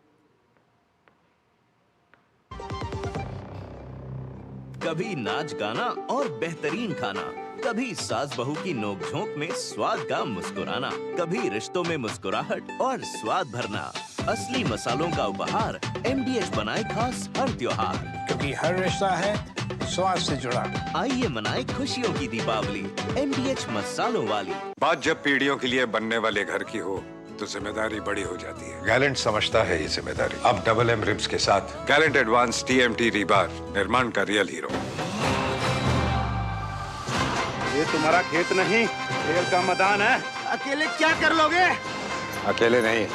कभी नाच गाना और बेहतरीन खाना, कभी सास बहू की नोक-झोंक में स्वाद का मुस्कुराना, कभी रिश्तों में मुस्कुराहट और स्वाद भरना। असली मसालों का उपहार MDH बनाए खास हर त्योहार, क्योंकि हर रिश्ता है स्वाद से जुड़ा। आइए मनाए खुशियों की दीपावली MDH मसालों वाली। बात जब पीढ़ियों के लिए बनने वाले घर की हो तो जिम्मेदारी बड़ी हो जाती है। गैलेंट समझता है ये जिम्मेदारी। अब डबल एम रिब्स के साथ गैलेंट एडवांस TMT रीबार, निर्माण का रियल हीरो। ये तुम्हारा खेत नहीं, खेल का मैदान है। अकेले क्या कर लोगे? अकेले नहीं,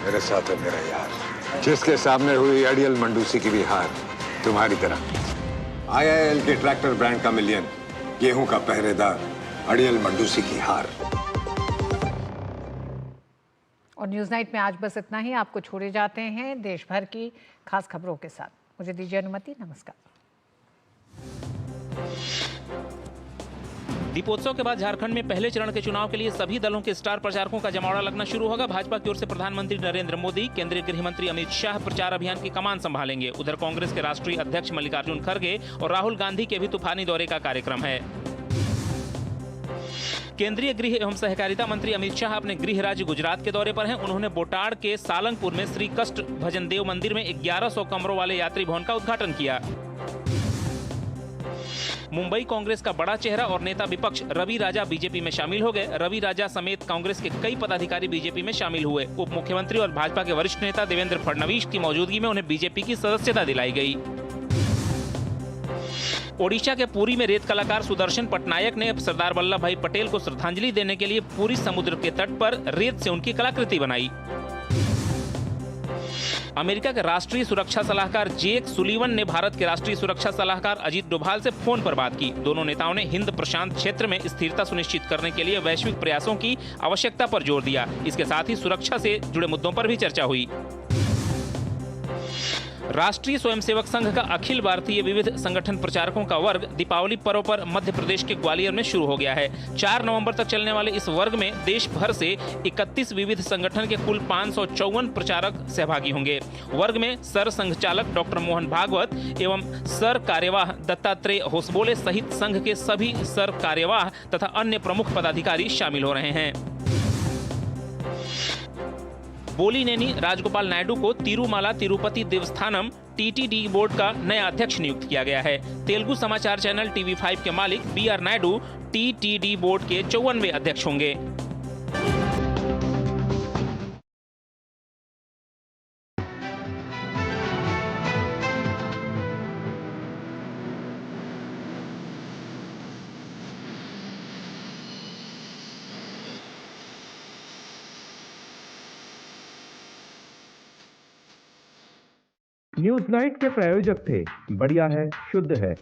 मेरे साथ है मेरा यार, जिसके सामने हुई अड़ियल मंडूसी की भी हार तुम्हारी तरह। IIL के ट्रैक्टर ब्रांड का मिलियन, गेहूं का पहरेदार, अड़ियल मंडूसी की हार। और न्यूज़ नाइट में आज बस इतना ही। आपको छोड़े जाते हैं देश भर की खास खबरों के साथ। मुझे दीजिए अनुमति। नमस्कार। दीपोत्सव के बाद झारखंड में पहले चरण के चुनाव के लिए सभी दलों के स्टार प्रचारकों का जमावड़ा लगना शुरू होगा। भाजपा की ओर से प्रधानमंत्री नरेंद्र मोदी, केंद्रीय गृह मंत्री अमित शाह प्रचार अभियान की कमान संभालेंगे। उधर कांग्रेस के राष्ट्रीय अध्यक्ष मल्लिकार्जुन खड़गे और राहुल गांधी के भी तूफानी दौरे का कार्यक्रम है। केंद्रीय गृह एवं सहकारिता मंत्री अमित शाह अपने गृह राज्य गुजरात के दौरे पर हैं। उन्होंने बोटाड़ के सालंगपुर में श्री कष्ट भजन देव मंदिर में 1100 कमरों वाले यात्री भवन का उद्घाटन किया। मुंबई कांग्रेस का बड़ा चेहरा और नेता विपक्ष रवि राजा बीजेपी में शामिल हो गए। रवि राजा समेत कांग्रेस के कई पदाधिकारी बीजेपी में शामिल हुए। उप मुख्यमंत्री और भाजपा के वरिष्ठ नेता देवेंद्र फडणवीस की मौजूदगी में उन्हें बीजेपी की सदस्यता दिलाई गई। ओडिशा के पुरी में रेत कलाकार सुदर्शन पटनायक ने सरदार वल्लभ भाई पटेल को श्रद्धांजलि देने के लिए पुरी समुद्र के तट पर रेत से उनकी कलाकृति बनाई। अमेरिका के राष्ट्रीय सुरक्षा सलाहकार जेक सुलीवन ने भारत के राष्ट्रीय सुरक्षा सलाहकार अजीत डोभाल से फोन पर बात की। दोनों नेताओं ने हिंद प्रशांत क्षेत्र में स्थिरता सुनिश्चित करने के लिए वैश्विक प्रयासों की आवश्यकता पर जोर दिया। इसके साथ ही सुरक्षा से जुड़े मुद्दों पर भी चर्चा हुई। राष्ट्रीय स्वयंसेवक संघ का अखिल भारतीय विविध संगठन प्रचारकों का वर्ग दीपावली पर्व पर मध्य प्रदेश के ग्वालियर में शुरू हो गया है। 4 नवंबर तक चलने वाले इस वर्ग में देश भर से 31 विविध संगठन के कुल 554 प्रचारक सहभागी होंगे। वर्ग में सर संघ चालक डॉक्टर मोहन भागवत एवं सर कार्यवाह दत्तात्रेय होसबोले सहित संघ के सभी सर कार्यवाह तथा अन्य प्रमुख पदाधिकारी शामिल हो रहे हैं। बोलीनेनी राजगोपाल नायडू को तिरुमाला तिरुपति देवस्थानम TTD बोर्ड का नया अध्यक्ष नियुक्त किया गया है। तेलुगु समाचार चैनल TV5 के मालिक BR नायडू TTD बोर्ड के 54वें अध्यक्ष होंगे। न्यूज नाइट के प्रायोजक थे बढ़िया है, शुद्ध है,